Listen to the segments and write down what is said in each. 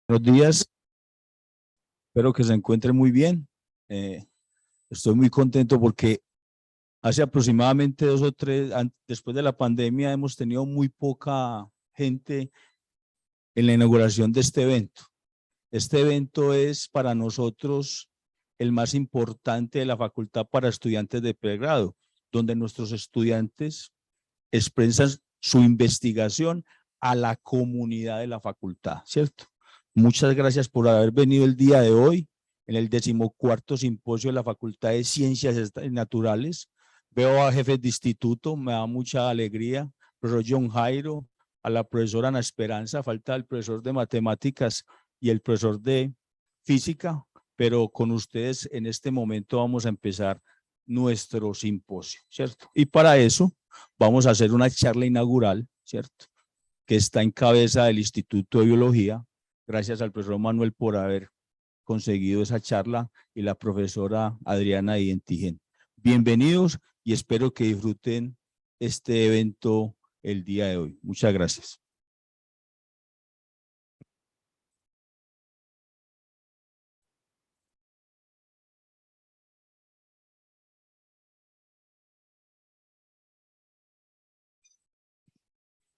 Buenos días, espero que se encuentren muy bien. Estoy muy contento porque hace aproximadamente 2 o 3, después de la pandemia, hemos tenido muy poca gente en la inauguración de este evento. Este evento es para nosotros el más importante de la facultad para estudiantes de pregrado, donde nuestros estudiantes expresan su investigación a la comunidad de la facultad, ¿cierto? Muchas gracias por haber venido el día de hoy en el 14º simposio de la Facultad de Ciencias Naturales. Veo a jefes de instituto, me da mucha alegría, profesor John Jairo, a la profesora Ana Esperanza, falta el profesor de matemáticas y el profesor de física, pero con ustedes en este momento vamos a empezar nuestro simposio, ¿cierto? Y para eso vamos a hacer una charla inaugural, ¿cierto? Que está en cabeza del Instituto de Biología. Gracias al profesor Manuel por haber conseguido esa charla y la profesora Adriana Identigen. Bienvenidos y espero que disfruten este evento el día de hoy. Muchas gracias.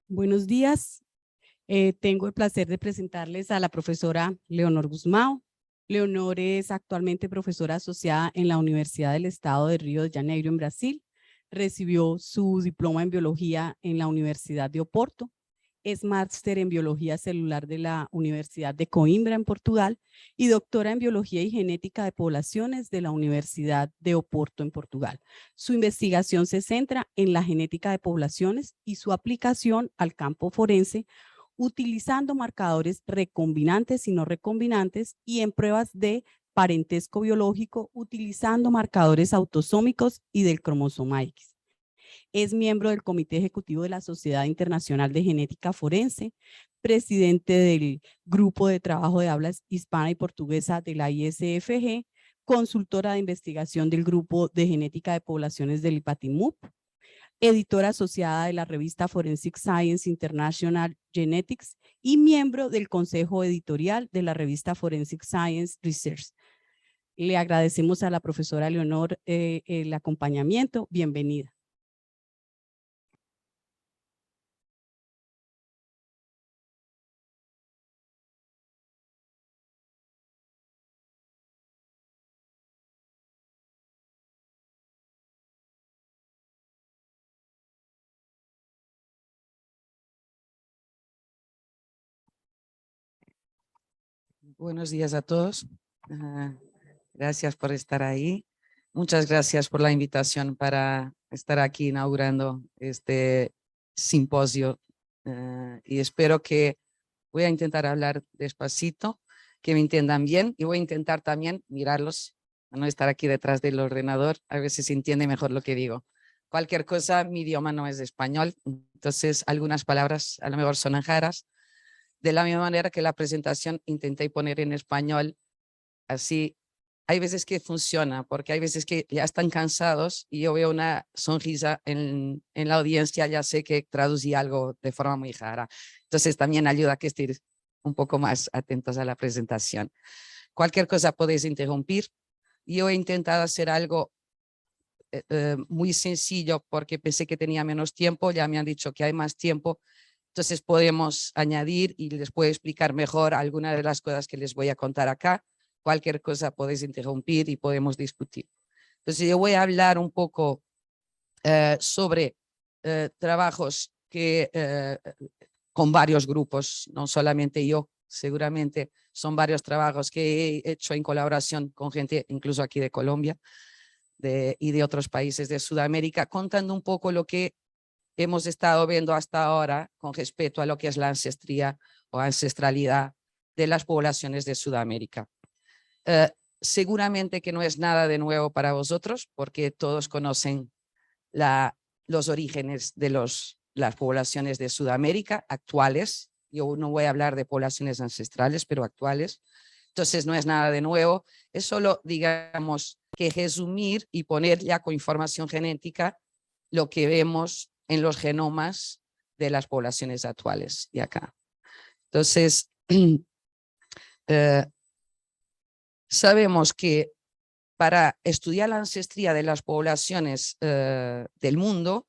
Buenos días. Tengo el placer de presentarles a la profesora Leonor Gusmão. Leonor es actualmente profesora asociada en la Universidad del Estado de Río de Janeiro, en Brasil. Recibió su diploma en biología en la Universidad de Oporto. Es máster en biología celular de la Universidad de Coimbra, en Portugal, y doctora en biología y genética de poblaciones de la Universidad de Oporto, en Portugal. Su investigación se centra en la genética de poblaciones y su aplicación al campo forense, utilizando marcadores recombinantes y no recombinantes, y en pruebas de parentesco biológico, utilizando marcadores autosómicos y del cromosoma X. Es miembro del Comité Ejecutivo de la Sociedad Internacional de Genética Forense, presidente del Grupo de Trabajo de Habla Hispana y Portuguesa de la ISFG, consultora de investigación del Grupo de Genética de Poblaciones del IPATIMUP, editora asociada de la revista Forensic Science International Genetics y miembro del consejo editorial de la revista Forensic Science Research. Le agradecemos a la profesora Leonor el acompañamiento. Bienvenida. Buenos días a todos. Gracias por estar ahí. Muchas gracias por la invitación para estar aquí inaugurando este simposio. Y espero que voy a intentar hablar despacito, que me entiendan bien, y voy a intentar también mirarlos, a no estar aquí detrás del ordenador, a ver si se entiende mejor lo que digo. Cualquier cosa, mi idioma no es español, entonces algunas palabras a lo mejor son raras. De la misma manera que la presentación intenté poner en español, así hay veces que funciona, porque hay veces que ya están cansados y yo veo una sonrisa en la audiencia, ya sé que traducí algo de forma muy rara. Entonces también ayuda a que estén un poco más atentos a la presentación. Cualquier cosa podéis interrumpir. Yo he intentado hacer algo muy sencillo porque pensé que tenía menos tiempo, ya me han dicho que hay más tiempo. Entonces podemos añadir y les puedo explicar mejor algunas de las cosas que les voy a contar acá. Cualquier cosa podéis interrumpir y podemos discutir. Entonces yo voy a hablar un poco sobre trabajos que con varios grupos, no solamente yo, seguramente son varios trabajos que he hecho en colaboración con gente incluso aquí de Colombia y de otros países de Sudamérica, contando un poco lo que hemos estado viendo hasta ahora con respecto a lo que es la ancestría o ancestralidad de las poblaciones de Sudamérica. Seguramente que no es nada de nuevo para vosotros, porque todos conocen los orígenes de las poblaciones de Sudamérica actuales. Yo no voy a hablar de poblaciones ancestrales, pero actuales. Entonces no es nada de nuevo, es solo, digamos, que resumir y poner ya con información genética lo que vemos en los genomas de las poblaciones actuales de acá. Entonces, sabemos que para estudiar la ancestría de las poblaciones del mundo,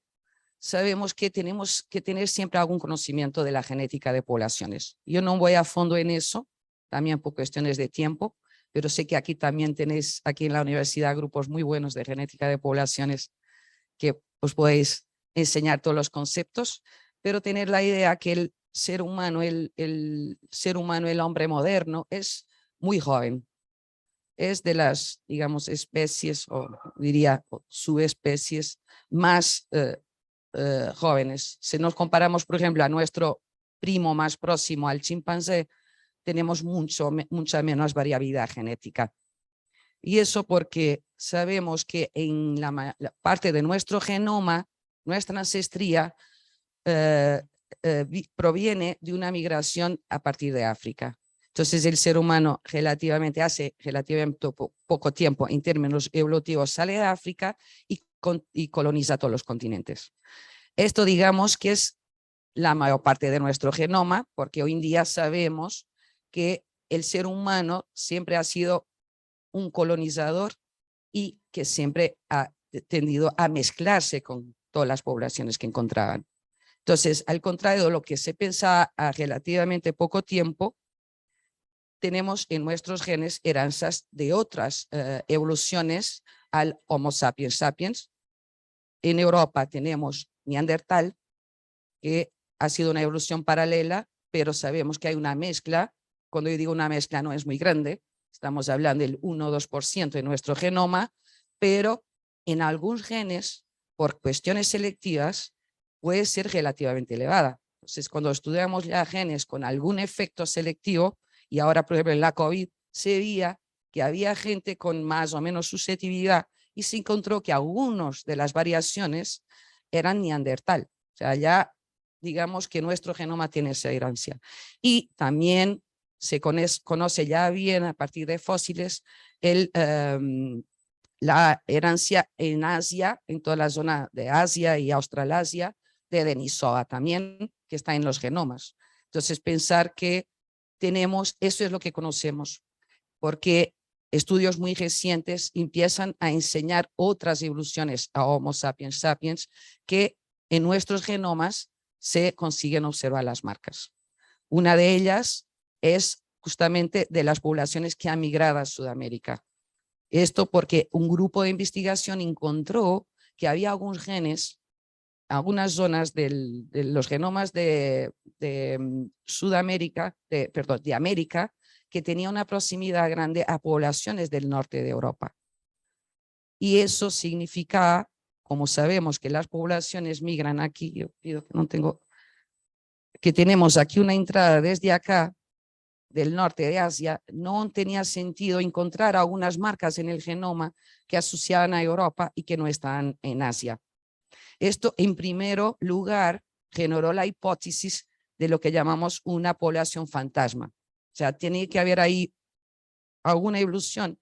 sabemos que tenemos que tener siempre algún conocimiento de la genética de poblaciones. Yo no voy a fondo en eso, también por cuestiones de tiempo, pero sé que aquí también tenéis, aquí en la universidad, grupos muy buenos de genética de poblaciones que os podéis enseñar todos los conceptos, pero tener la idea que el ser humano, el hombre moderno, es muy joven. Es de las, digamos, especies, o diría subespecies más jóvenes. Si nos comparamos, por ejemplo, a nuestro primo más próximo, al chimpancé, tenemos mucha menos variabilidad genética. Y eso porque sabemos que en la parte de nuestro genoma, nuestra ancestría proviene de una migración a partir de África. Entonces el ser humano hace relativamente poco tiempo en términos evolutivos sale de África y coloniza todos los continentes. Esto digamos que es la mayor parte de nuestro genoma, porque hoy en día sabemos que el ser humano siempre ha sido un colonizador y que siempre ha tendido a mezclarse con todas las poblaciones que encontraban. Entonces, al contrario de lo que se pensaba a relativamente poco tiempo, tenemos en nuestros genes heranzas de otras evoluciones al Homo sapiens sapiens. En Europa tenemos Neandertal, que ha sido una evolución paralela, pero sabemos que hay una mezcla. Cuando yo digo una mezcla no es muy grande, estamos hablando del 1 o 2% de nuestro genoma, pero en algunos genes, por cuestiones selectivas, puede ser relativamente elevada. Entonces, cuando estudiamos ya genes con algún efecto selectivo, y ahora, por ejemplo, en la COVID, se veía que había gente con más o menos susceptibilidad y se encontró que algunas de las variaciones eran neandertal. O sea, ya digamos que nuestro genoma tiene esa herencia. Y también se conoce ya bien a partir de fósiles la herencia en Asia, en toda la zona de Asia y Australasia, de Denisova también, que está en los genomas. Entonces pensar que tenemos, eso es lo que conocemos, porque estudios muy recientes empiezan a enseñar otras evoluciones a Homo sapiens sapiens que en nuestros genomas se consiguen observar las marcas. Una de ellas es justamente de las poblaciones que han migrado a Sudamérica. Esto porque un grupo de investigación encontró que había algunos genes, algunas zonas de los genomas de Sudamérica, de América, que tenía una proximidad grande a poblaciones del norte de Europa. Y eso significa, como sabemos que las poblaciones migran aquí, yo pido que no tengo, que tenemos aquí una entrada desde acá, del norte de Asia, no tenía sentido encontrar algunas marcas en el genoma que asociaban a Europa y que no están en Asia. Esto, en primer lugar, generó la hipótesis de lo que llamamos una población fantasma. O sea, tiene que haber ahí alguna evolución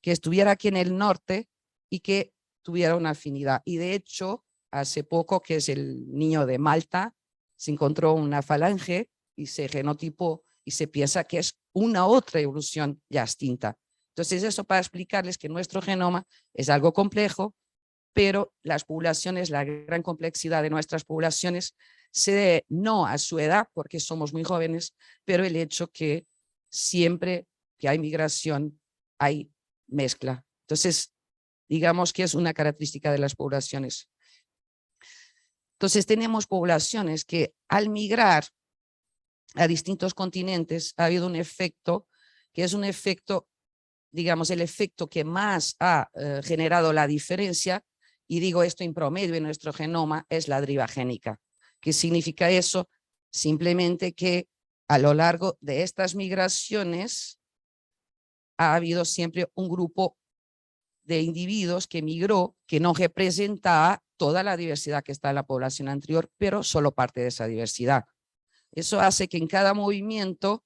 que estuviera aquí en el norte y que tuviera una afinidad. Y de hecho, hace poco, que es el niño de Malta, se encontró una falange y se genotipó y se piensa que es una otra evolución ya distinta. Entonces, eso para explicarles que nuestro genoma es algo complejo, pero las poblaciones, la gran complejidad de nuestras poblaciones se debe no a su edad, porque somos muy jóvenes, pero el hecho que siempre que hay migración hay mezcla. Entonces, digamos que es una característica de las poblaciones. Entonces, tenemos poblaciones que al migrar a distintos continentes ha habido un efecto que es un efecto, digamos, el efecto que más ha generado la diferencia, y digo esto en promedio en nuestro genoma, es la deriva génica. ¿Qué significa eso? Simplemente que a lo largo de estas migraciones ha habido siempre un grupo de individuos que migró, que no representaba toda la diversidad que está en la población anterior, pero solo parte de esa diversidad. Eso hace que en cada movimiento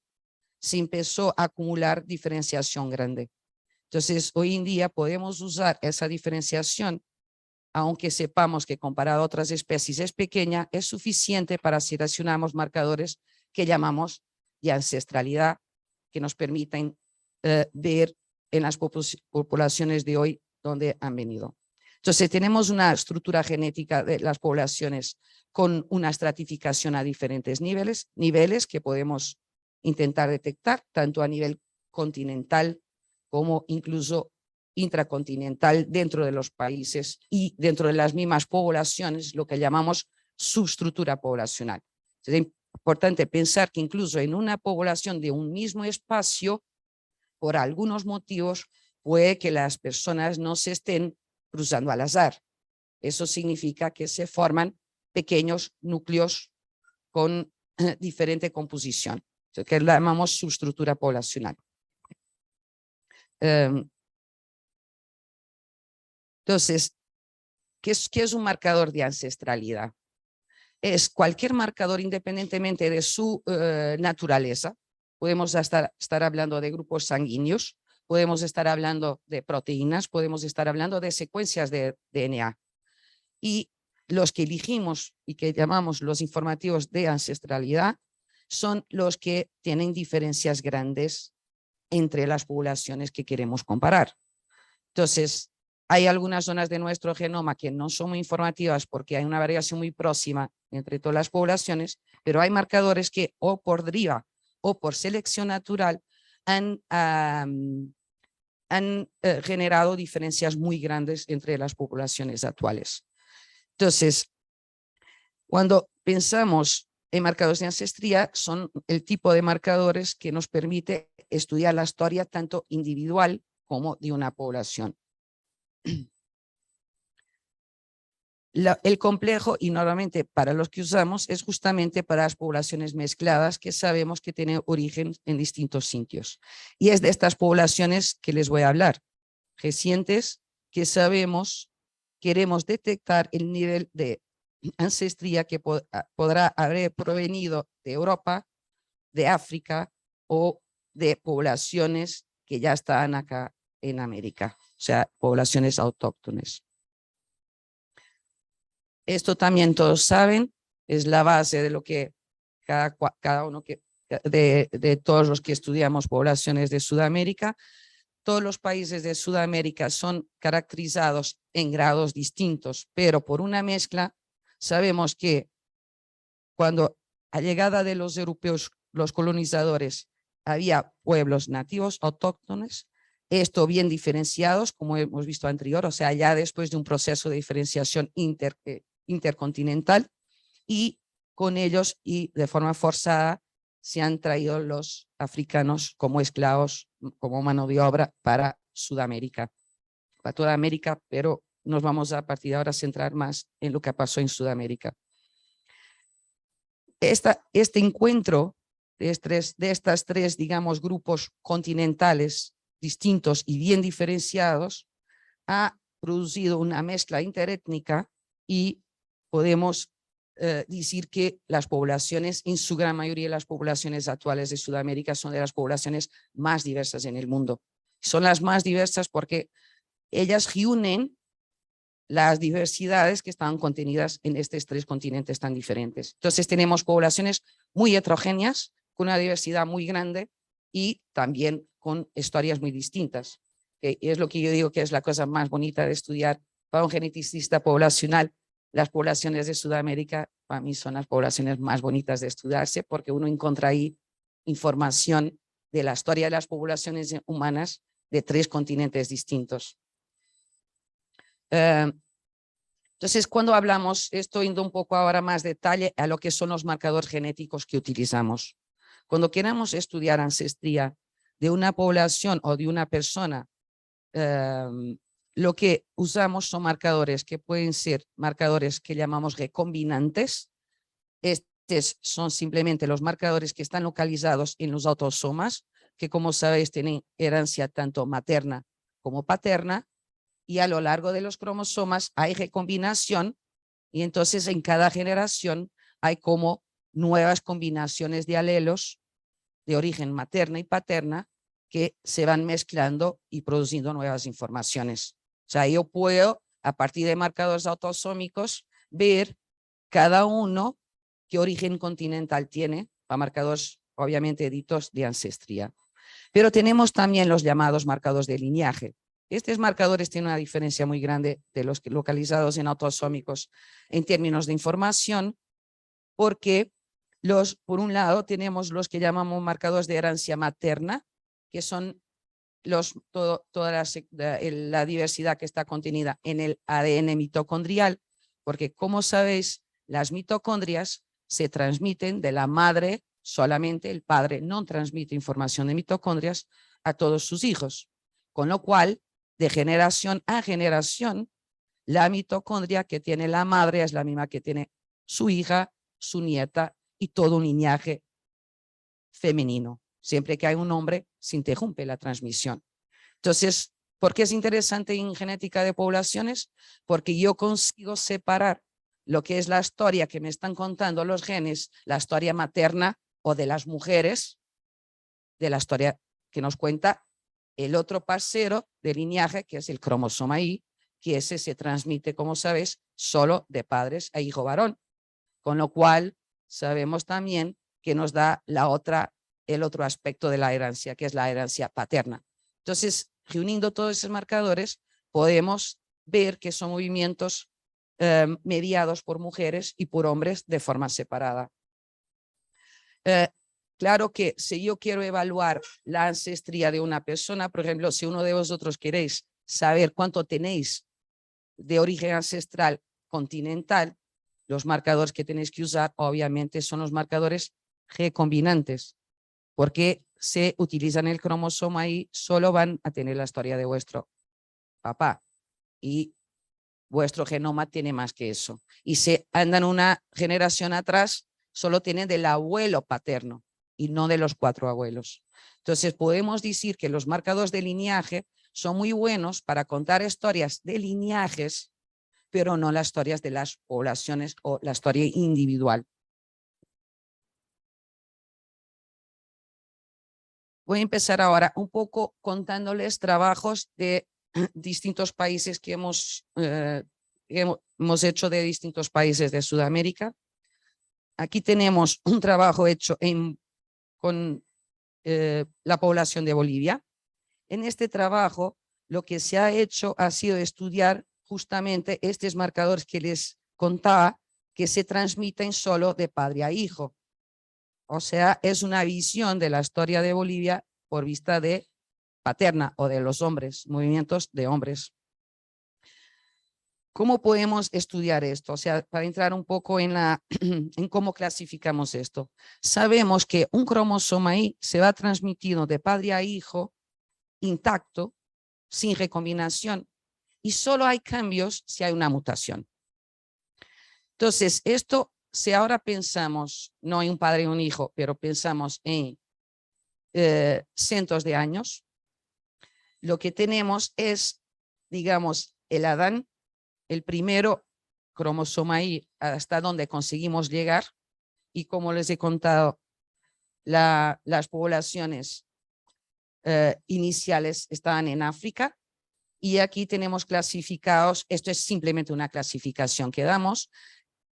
se empezó a acumular diferenciación grande. Entonces, hoy en día podemos usar esa diferenciación, aunque sepamos que comparado a otras especies es pequeña, es suficiente para si relacionamos marcadores que llamamos de ancestralidad, que nos permiten ver en las poblaciones de hoy dónde han venido. Entonces tenemos una estructura genética de las poblaciones con una estratificación a diferentes niveles que podemos intentar detectar, tanto a nivel continental como incluso intracontinental dentro de los países y dentro de las mismas poblaciones, lo que llamamos subestructura poblacional. Es importante pensar que incluso en una población de un mismo espacio, por algunos motivos, puede que las personas no se estén cruzando al azar. Eso significa que se forman pequeños núcleos con diferente composición, que llamamos subestructura poblacional. Entonces, ¿qué es un marcador de ancestralidad? Es cualquier marcador independientemente de su naturaleza. Podemos estar hablando de grupos sanguíneos, podemos estar hablando de proteínas, podemos estar hablando de secuencias de DNA. Y los que elegimos y que llamamos los informativos de ancestralidad son los que tienen diferencias grandes entre las poblaciones que queremos comparar. Entonces, hay algunas zonas de nuestro genoma que no son muy informativas porque hay una variación muy próxima entre todas las poblaciones, pero hay marcadores que o por deriva o por selección natural han generado diferencias muy grandes entre las poblaciones actuales. Entonces, cuando pensamos en marcadores de ancestría, son el tipo de marcadores que nos permite estudiar la historia tanto individual como de una población. El complejo, y normalmente para los que usamos, es justamente para las poblaciones mezcladas que sabemos que tienen origen en distintos sitios. Y es de estas poblaciones que les voy a hablar, recientes, que sabemos, queremos detectar el nivel de ancestría que podrá haber provenido de Europa, de África o de poblaciones que ya están acá en América, o sea, poblaciones autóctones. Esto también todos saben, es la base de lo que cada uno de todos los que estudiamos poblaciones de Sudamérica. Todos los países de Sudamérica son caracterizados en grados distintos, pero por una mezcla sabemos que cuando a llegada de los europeos, los colonizadores, había pueblos nativos autóctones, esto bien diferenciados, como hemos visto anterior, o sea, ya después de un proceso de diferenciación intercontinental, y con ellos y de forma forzada se han traído los africanos como esclavos, como mano de obra para Sudamérica, para toda América, pero nos vamos a partir de ahora a centrar más en lo que pasó en Sudamérica. Este encuentro de estas tres, digamos, grupos continentales distintos y bien diferenciados ha producido una mezcla interétnica y podemos decir que las poblaciones, en su gran mayoría las poblaciones actuales de Sudamérica son de las poblaciones más diversas en el mundo. Son las más diversas porque ellas reúnen las diversidades que están contenidas en estos tres continentes tan diferentes. Entonces tenemos poblaciones muy heterogéneas, con una diversidad muy grande y también con historias muy distintas. Es lo que yo digo que es la cosa más bonita de estudiar para un geneticista poblacional. Las poblaciones de Sudamérica para mí son las poblaciones más bonitas de estudiarse porque uno encuentra ahí información de la historia de las poblaciones humanas de tres continentes distintos. Entonces, cuando hablamos, estoy yendo un poco ahora más detalle a lo que son los marcadores genéticos que utilizamos. Cuando queramos estudiar ancestría de una población o de una persona, lo que usamos son marcadores que pueden ser marcadores que llamamos recombinantes. Estos son simplemente los marcadores que están localizados en los autosomas, que como sabéis tienen herencia tanto materna como paterna, y a lo largo de los cromosomas hay recombinación, y entonces en cada generación hay como nuevas combinaciones de alelos de origen materna y paterna que se van mezclando y produciendo nuevas informaciones. O sea, yo puedo, a partir de marcadores autosómicos, ver cada uno qué origen continental tiene, a marcadores obviamente ditos de ancestría. Pero tenemos también los llamados marcadores de lineaje. Estos marcadores tienen una diferencia muy grande de los localizados en autosómicos en términos de información, porque por un lado tenemos los que llamamos marcadores de herencia materna, que son toda la diversidad que está contenida en el ADN mitocondrial, porque como sabéis, las mitocondrias se transmiten de la madre solamente, el padre no transmite información de mitocondrias a todos sus hijos, con lo cual, de generación a generación, la mitocondria que tiene la madre es la misma que tiene su hija, su nieta y todo un linaje femenino. Siempre que hay un hombre, se interrumpe la transmisión. Entonces, ¿por qué es interesante en genética de poblaciones? Porque yo consigo separar lo que es la historia que me están contando los genes, la historia materna o de las mujeres, de la historia que nos cuenta el otro parcero de linaje, que es el cromosoma Y, que ese se transmite, como sabes, solo de padres a hijo varón. Con lo cual, sabemos también que nos da el otro aspecto de la herencia, que es la herencia paterna. Entonces, reuniendo todos esos marcadores, podemos ver que son movimientos mediados por mujeres y por hombres de forma separada. Claro que si yo quiero evaluar la ancestría de una persona, por ejemplo, si uno de vosotros queréis saber cuánto tenéis de origen ancestral continental, los marcadores que tenéis que usar obviamente son los marcadores recombinantes, porque se utilizan el cromosoma y solo van a tener la historia de vuestro papá y vuestro genoma tiene más que eso. Y si andan una generación atrás, solo tienen del abuelo paterno y no de los 4 abuelos. Entonces podemos decir que los marcadores de linaje son muy buenos para contar historias de linajes, pero no las historias de las poblaciones o la historia individual. Voy a empezar ahora un poco contándoles trabajos de distintos países que hemos hecho de distintos países de Sudamérica. Aquí tenemos un trabajo hecho con la población de Bolivia. En este trabajo lo que se ha hecho ha sido estudiar justamente estos marcadores que les contaba que se transmiten solo de padre a hijo. O sea, es una visión de la historia de Bolivia por vista de paterna o de los hombres, movimientos de hombres. ¿Cómo podemos estudiar esto? O sea, para entrar un poco en cómo clasificamos esto. Sabemos que un cromosoma Y se va transmitiendo de padre a hijo intacto, sin recombinación, y solo hay cambios si hay una mutación. Entonces, esto, si ahora pensamos, no en un padre y un hijo, pero pensamos en cientos de años, lo que tenemos es, digamos, el Adán, el primero cromosoma Y hasta donde conseguimos llegar, y como les he contado, las poblaciones iniciales estaban en África, y aquí tenemos clasificados, esto es simplemente una clasificación que damos,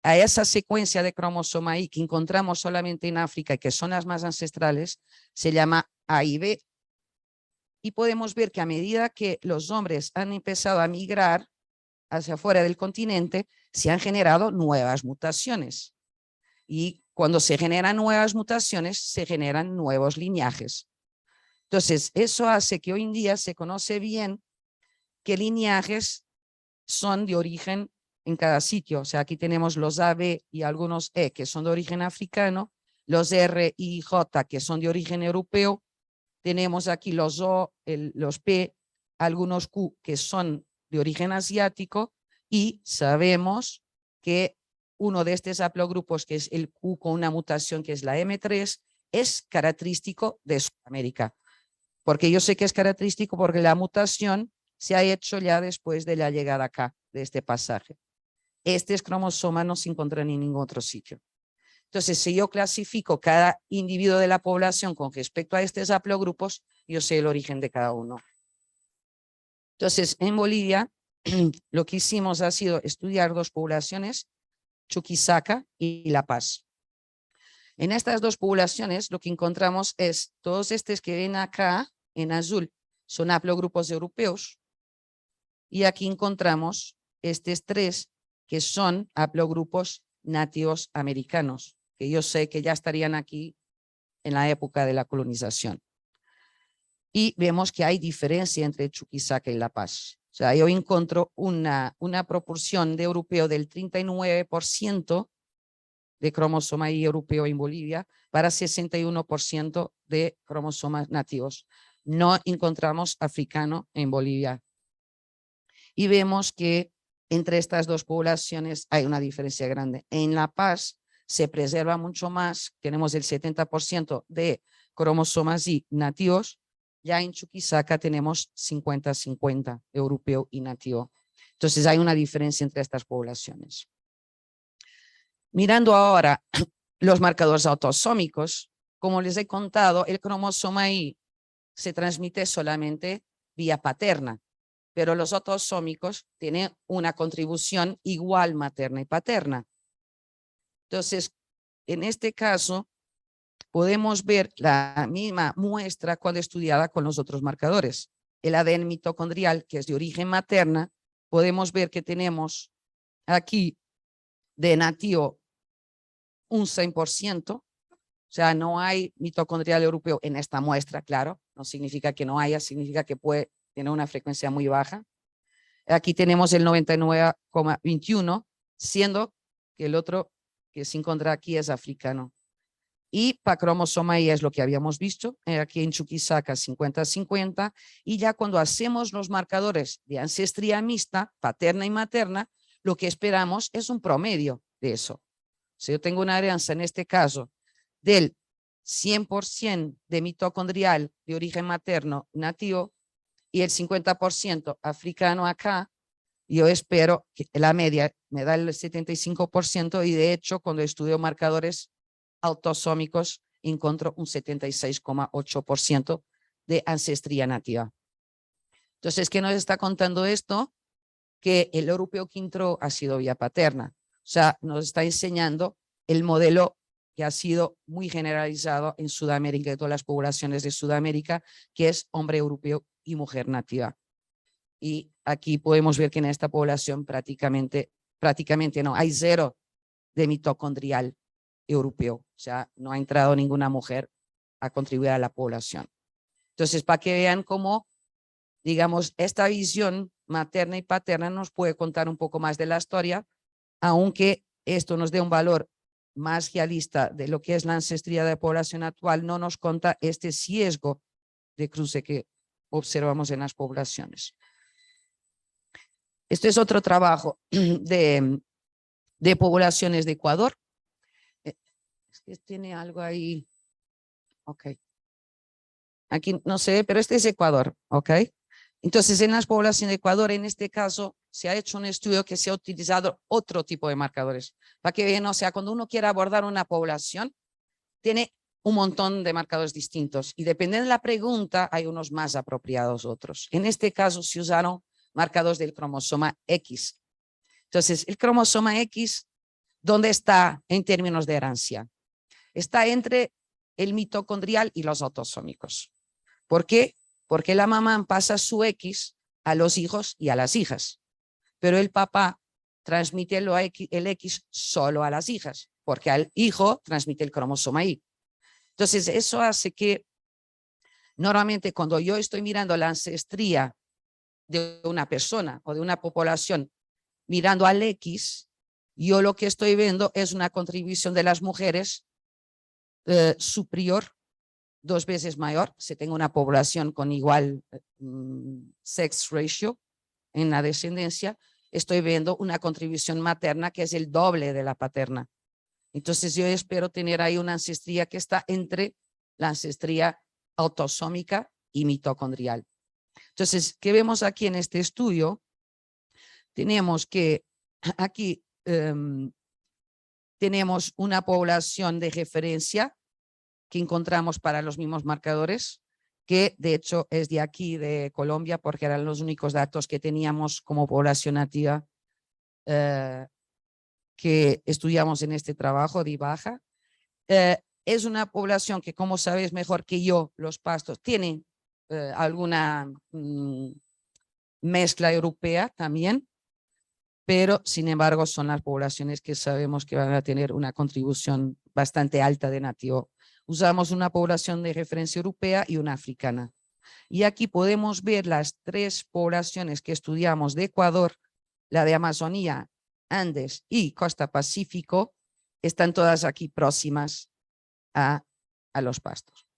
a esa secuencia de cromosoma Y que encontramos solamente en África y que son las más ancestrales, se llama A y B. Y podemos ver que a medida que los hombres han empezado a migrar hacia afuera del continente, se han generado nuevas mutaciones. Y cuando se generan nuevas mutaciones, se generan nuevos linajes. Entonces, eso hace que hoy en día se conoce bien qué linajes son de origen en cada sitio. O sea, aquí tenemos los A, B y algunos E que son de origen africano, los R y J que son de origen europeo, tenemos aquí los O, los P, algunos Q que son de origen asiático, y sabemos que uno de estos haplogrupos, que es el Q con una mutación que es la M3, es característico de Sudamérica. Porque yo sé que es característico porque la mutación se ha hecho ya después de la llegada acá, de este pasaje. Este cromosoma no se encuentra en ningún otro sitio. Entonces, si yo clasifico cada individuo de la población con respecto a estos haplogrupos, yo sé el origen de cada uno. Entonces, en Bolivia, lo que hicimos ha sido estudiar 2 poblaciones, Chuquisaca y La Paz. En estas dos poblaciones lo que encontramos es todos estos que ven acá en azul son haplogrupos europeos y aquí encontramos estos tres que son haplogrupos nativos americanos, que yo sé que ya estarían aquí en la época de la colonización. Y vemos que hay diferencia entre Chuquisaca y La Paz. O sea, yo encuentro una proporción de europeo del 39% de cromosoma Y europeo en Bolivia para 61% de cromosomas nativos. No encontramos africano en Bolivia. Y vemos que entre estas dos poblaciones hay una diferencia grande. En La Paz se preserva mucho más, tenemos el 70% de cromosomas Y nativos, ya en Chuquisaca tenemos 50-50, europeo y nativo. Entonces hay una diferencia entre estas poblaciones. Mirando ahora los marcadores autosómicos, como les he contado, el cromosoma Y se transmite solamente vía paterna, pero los autosómicos tienen una contribución igual materna y paterna. Entonces, en este caso, podemos ver la misma muestra cuando estudiada con los otros marcadores. El ADN mitocondrial, que es de origen materna, podemos ver que tenemos aquí de nativo un 100%, o sea, no hay mitocondrial europeo en esta muestra, claro, no significa que no haya, significa que puede tener una frecuencia muy baja. Aquí tenemos el 99,21, siendo que el otro que se encuentra aquí es africano. Y para cromosoma Y es lo que habíamos visto, aquí en Chuquisaca 50-50, y ya cuando hacemos los marcadores de ancestría mixta, paterna y materna, lo que esperamos es un promedio de eso. Si yo tengo una herencia en este caso del 100% de mitocondrial de origen materno nativo y el 50% africano acá, yo espero que la media me da el 75% y de hecho cuando estudio marcadores autosómicos encuentro un 76,8% de ancestría nativa. Entonces, ¿qué nos está contando esto? Que el europeo que entró ha sido vía paterna. O sea, nos está enseñando el modelo que ha sido muy generalizado en Sudamérica y todas las poblaciones de Sudamérica, que es hombre europeo y mujer nativa. Y aquí podemos ver que en esta población prácticamente no, hay 0 de mitocondrial europeo. O sea, no ha entrado ninguna mujer a contribuir a la población. Entonces, para que vean cómo, digamos, esta visión materna y paterna nos puede contar un poco más de la historia, aunque esto nos dé un valor más realista de lo que es la ancestría de la población actual, no nos cuenta este sesgo de cruce que observamos en las poblaciones. Este es otro trabajo de poblaciones de Ecuador. Es que tiene algo ahí. Ok. Aquí no sé, pero este es Ecuador. Ok. Entonces, en las poblaciones de Ecuador, en este caso, se ha hecho un estudio que se ha utilizado otro tipo de marcadores. Para que vean, o sea, cuando uno quiere abordar una población, tiene un montón de marcadores distintos y dependiendo de la pregunta, hay unos más apropiados otros. En este caso, se usaron marcadores del cromosoma X. Entonces, el cromosoma X, ¿dónde está en términos de herencia? Está entre el mitocondrial y los autosómicos. ¿Por qué? Porque la mamá pasa su X a los hijos y a las hijas, pero el papá transmite el X solo a las hijas, porque al hijo transmite el cromosoma Y. Entonces, eso hace que normalmente cuando yo estoy mirando la ancestría de una persona o de una población, mirando al X, yo lo que estoy viendo es una contribución de las mujeres superior, 2 veces mayor, si tengo una población con igual sex ratio en la descendencia, estoy viendo una contribución materna que es el doble de la paterna. Entonces yo espero tener ahí una ancestría que está entre la ancestría autosómica y mitocondrial. Entonces, ¿qué vemos aquí en este estudio? Tenemos que aquí tenemos una población de referencia que encontramos para los mismos marcadores, que de hecho es de aquí, de Colombia, porque eran los únicos datos que teníamos como población nativa que estudiamos en este trabajo de Baja. Es una población que, como sabes mejor que yo, los pastos tienen alguna mezcla europea también, pero sin embargo son las poblaciones que sabemos que van a tener una contribución bastante alta de nativo. Usamos una población de referencia europea y una africana. Y aquí podemos ver las tres poblaciones que estudiamos de Ecuador, la de Amazonía, Andes y Costa Pacífico, están todas aquí próximas a los pastos.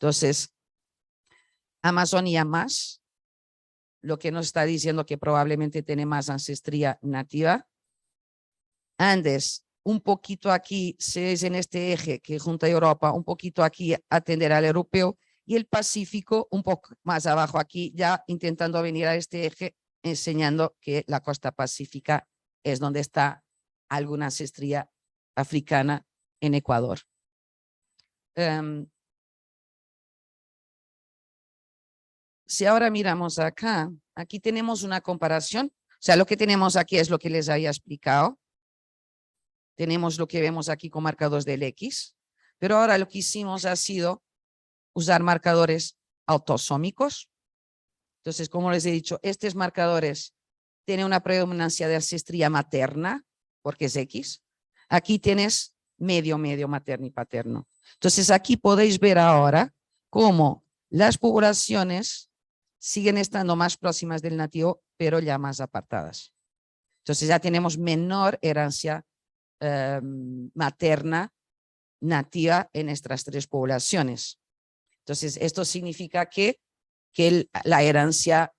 Entonces, Amazonía más, lo que nos está diciendo que probablemente tiene más ancestría nativa. Andes, un poquito aquí, se es en este eje que junta a Europa, un poquito aquí atender al europeo, y el Pacífico un poco más abajo aquí, ya intentando venir a este eje, enseñando que la costa pacífica es donde está alguna ancestría africana en Ecuador. Si ahora miramos acá, aquí tenemos una comparación. O sea, lo que tenemos aquí es lo que les había explicado. Tenemos lo que vemos aquí con marcadores del X, pero ahora lo que hicimos ha sido usar marcadores autosómicos. Entonces, como les he dicho, estos marcadores tienen una predominancia de ancestría materna, porque es X. Aquí tienes medio materno y paterno. Entonces, aquí podéis ver ahora cómo las poblaciones siguen estando más próximas del nativo, pero ya más apartadas. Entonces, ya tenemos menor herencia materna nativa en estas tres poblaciones. Entonces, esto significa que la herencia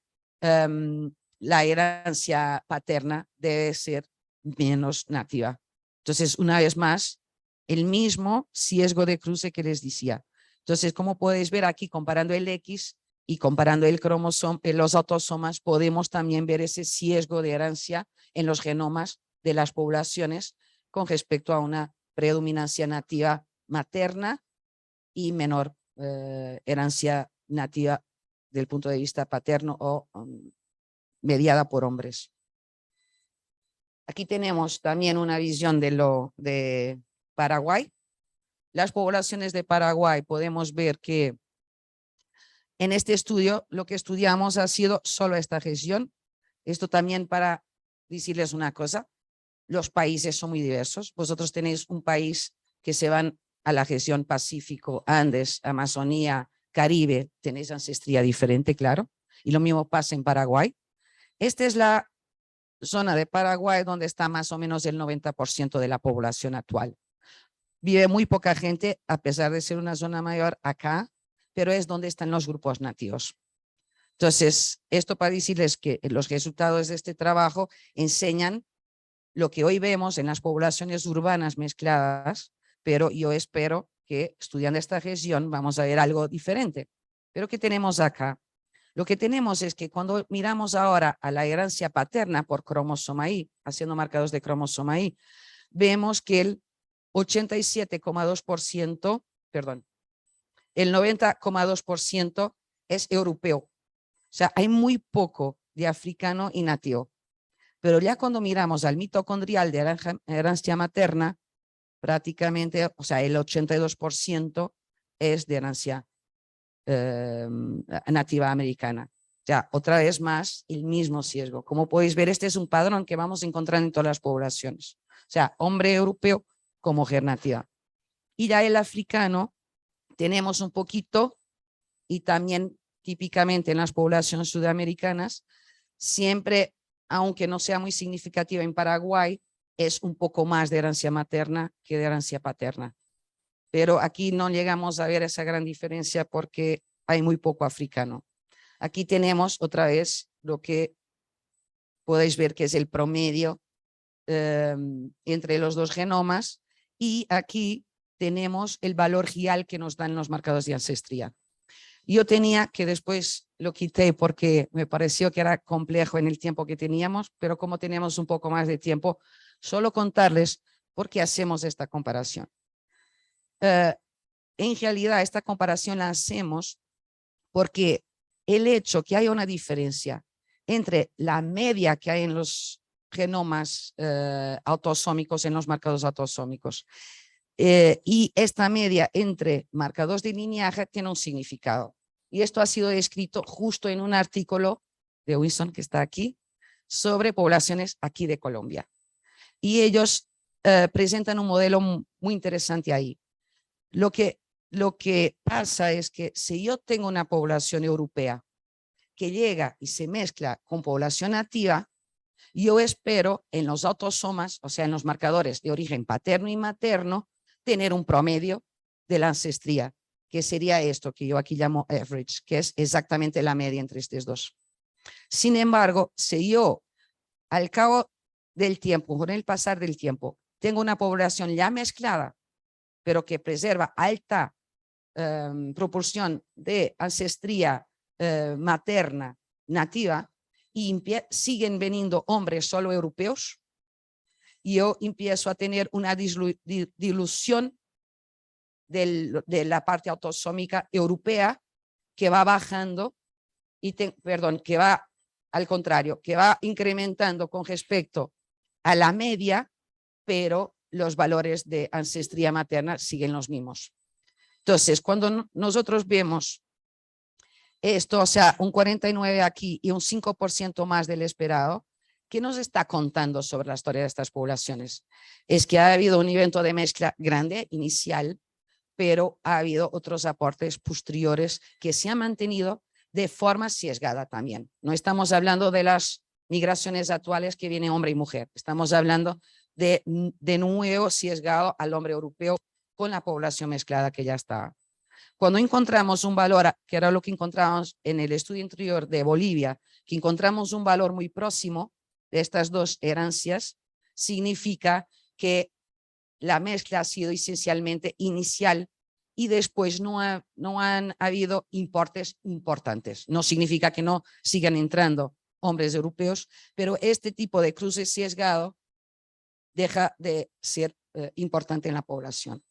paterna debe ser menos nativa. Entonces, una vez más, el mismo sesgo de cruce que les decía. Entonces, como podéis ver aquí, comparando el X y comparando el cromosoma, los autosomas, podemos también ver ese sesgo de herencia en los genomas de las poblaciones con respecto a una predominancia nativa materna y menor herencia nativa del punto de vista paterno o mediada por hombres. Aquí tenemos también una visión de Paraguay. Las poblaciones de Paraguay podemos ver que en este estudio lo que estudiamos ha sido solo esta región. Esto también para decirles una cosa, los países son muy diversos. Vosotros tenéis un país que se van a la región Pacífico, Andes, Amazonía, Caribe, tenéis ancestría diferente, claro. Y lo mismo pasa en Paraguay. Esta es la zona de Paraguay donde está más o menos el 90% de la población actual. Vive muy poca gente, a pesar de ser una zona mayor acá, pero es donde están los grupos nativos. Entonces, esto para decirles que los resultados de este trabajo enseñan lo que hoy vemos en las poblaciones urbanas mezcladas, pero yo espero que estudiando esta región vamos a ver algo diferente. Pero ¿qué tenemos acá? Lo que tenemos es que cuando miramos ahora a la herencia paterna por cromosoma Y, haciendo marcados de cromosoma Y, vemos que el 87,2%, perdón, el 90,2% es europeo. O sea, hay muy poco de africano y nativo. Pero ya cuando miramos al mitocondrial de herencia materna, prácticamente, o sea, el 82% es de herencia nativa americana. Ya, otra vez más, el mismo sesgo. Como podéis ver, este es un padrón que vamos encontrando en todas las poblaciones. O sea, hombre europeo como mujer nativa. Y ya el africano, tenemos un poquito, y también típicamente en las poblaciones sudamericanas, siempre, aunque no sea muy significativa en Paraguay, es un poco más de herencia materna que de herencia paterna. Pero aquí no llegamos a ver esa gran diferencia porque hay muy poco africano. Aquí tenemos otra vez lo que podéis ver que es el promedio entre los dos genomas, y aquí tenemos el valor GIAL que nos dan los marcadores de ancestría. Yo tenía que después lo quité porque me pareció que era complejo en el tiempo que teníamos, pero como tenemos un poco más de tiempo, solo contarles por qué hacemos esta comparación. En realidad esta comparación la hacemos porque el hecho que haya una diferencia entre la media que hay en los genomas autosómicos, en los marcadores autosómicos, Y esta media entre marcadores de lineaje tiene un significado. Y esto ha sido escrito justo en un artículo de Wilson, que está aquí, sobre poblaciones aquí de Colombia. Y ellos presentan un modelo muy interesante ahí. Lo que pasa es que si yo tengo una población europea que llega y se mezcla con población nativa, yo espero en los autosomas, o sea, en los marcadores de origen paterno y materno, tener un promedio de la ancestría, que sería esto que yo aquí llamo average, que es exactamente la media entre estos dos. Sin embargo, si yo al cabo del tiempo, con el pasar del tiempo, tengo una población ya mezclada, pero que preserva alta proporción de ancestría materna nativa, y siguen veniendo hombres solo europeos, yo empiezo a tener una dilución de la parte autosómica europea que va bajando, que va al contrario, que va incrementando con respecto a la media, pero los valores de ancestría materna siguen los mismos. Entonces, cuando nosotros vemos esto, o sea, un 49 aquí y un 5% más del esperado, ¿qué nos está contando sobre la historia de estas poblaciones? Es que ha habido un evento de mezcla grande, inicial, pero ha habido otros aportes posteriores que se han mantenido de forma sesgada también. No estamos hablando de las migraciones actuales que viene hombre y mujer, estamos hablando de nuevo sesgado al hombre europeo con la población mezclada que ya está. Cuando encontramos un valor, que era lo que encontramos en el estudio anterior de Bolivia, que encontramos un valor muy próximo de estas dos herencias, significa que la mezcla ha sido esencialmente inicial y después no han habido importes importantes. No significa que no sigan entrando hombres europeos, pero este tipo de cruce sesgado deja de ser importante en la población.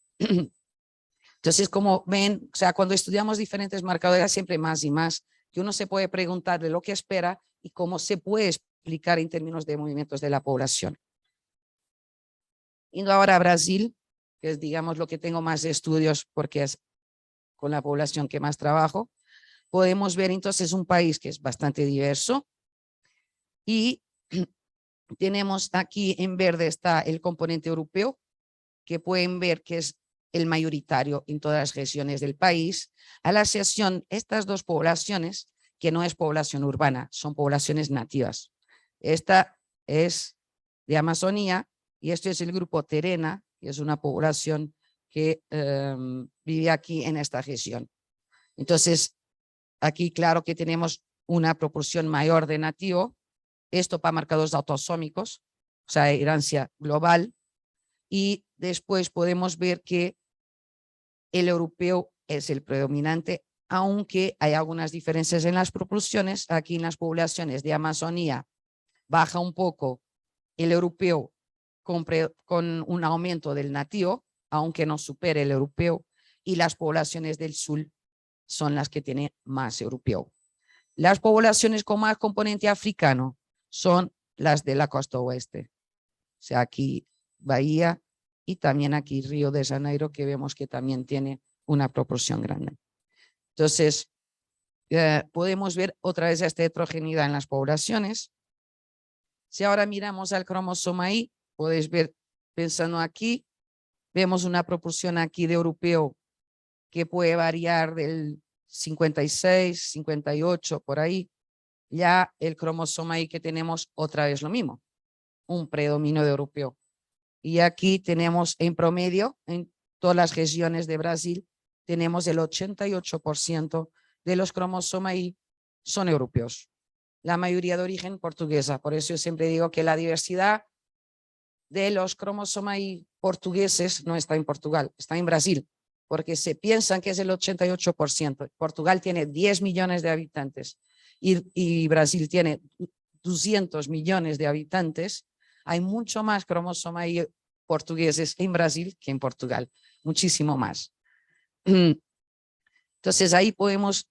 Entonces, como ven, o sea, cuando estudiamos diferentes marcadores, siempre más y más, que uno se puede preguntar de lo que espera y cómo se puede explicar en términos de movimientos de la población. Yendo ahora a Brasil, que es, digamos, lo que tengo más de estudios porque es con la población que más trabajo, podemos ver entonces un país que es bastante diverso y tenemos aquí en verde está el componente europeo, que pueden ver que es el mayoritario en todas las regiones del país, a la excepción estas dos poblaciones, que no es población urbana, son poblaciones nativas. Esta es de Amazonía y esto es el grupo Terena, que es una población que vive aquí en esta región. Entonces, aquí claro que tenemos una proporción mayor de nativo, esto para marcadores autosómicos, o sea, herencia global, y después podemos ver que el europeo es el predominante, aunque hay algunas diferencias en las proporciones. Aquí en las poblaciones de Amazonía baja un poco el europeo con un aumento del nativo, aunque no supere el europeo, y las poblaciones del sur son las que tienen más europeo. Las poblaciones con más componente africano son las de la costa oeste. O sea, aquí Bahía y también aquí Río de Janeiro, que vemos que también tiene una proporción grande. Entonces, podemos ver otra vez esta heterogeneidad en las poblaciones. Si ahora miramos al cromosoma Y, podéis ver, pensando aquí, vemos una proporción aquí de europeo que puede variar del 56, 58, por ahí. Ya el cromosoma Y que tenemos otra vez lo mismo, un predominio de europeo. Y aquí tenemos en promedio, en todas las regiones de Brasil, tenemos el 88% de los cromosomas Y son europeos. La mayoría de origen portuguesa. Por eso yo siempre digo que la diversidad de los cromosomas Y portugueses no está en Portugal, está en Brasil, porque se piensan que es el 88%. Portugal tiene 10 millones de habitantes y Brasil tiene 200 millones de habitantes. Hay mucho más cromosomas Y portugueses en Brasil que en Portugal, muchísimo más. Entonces ahí podemos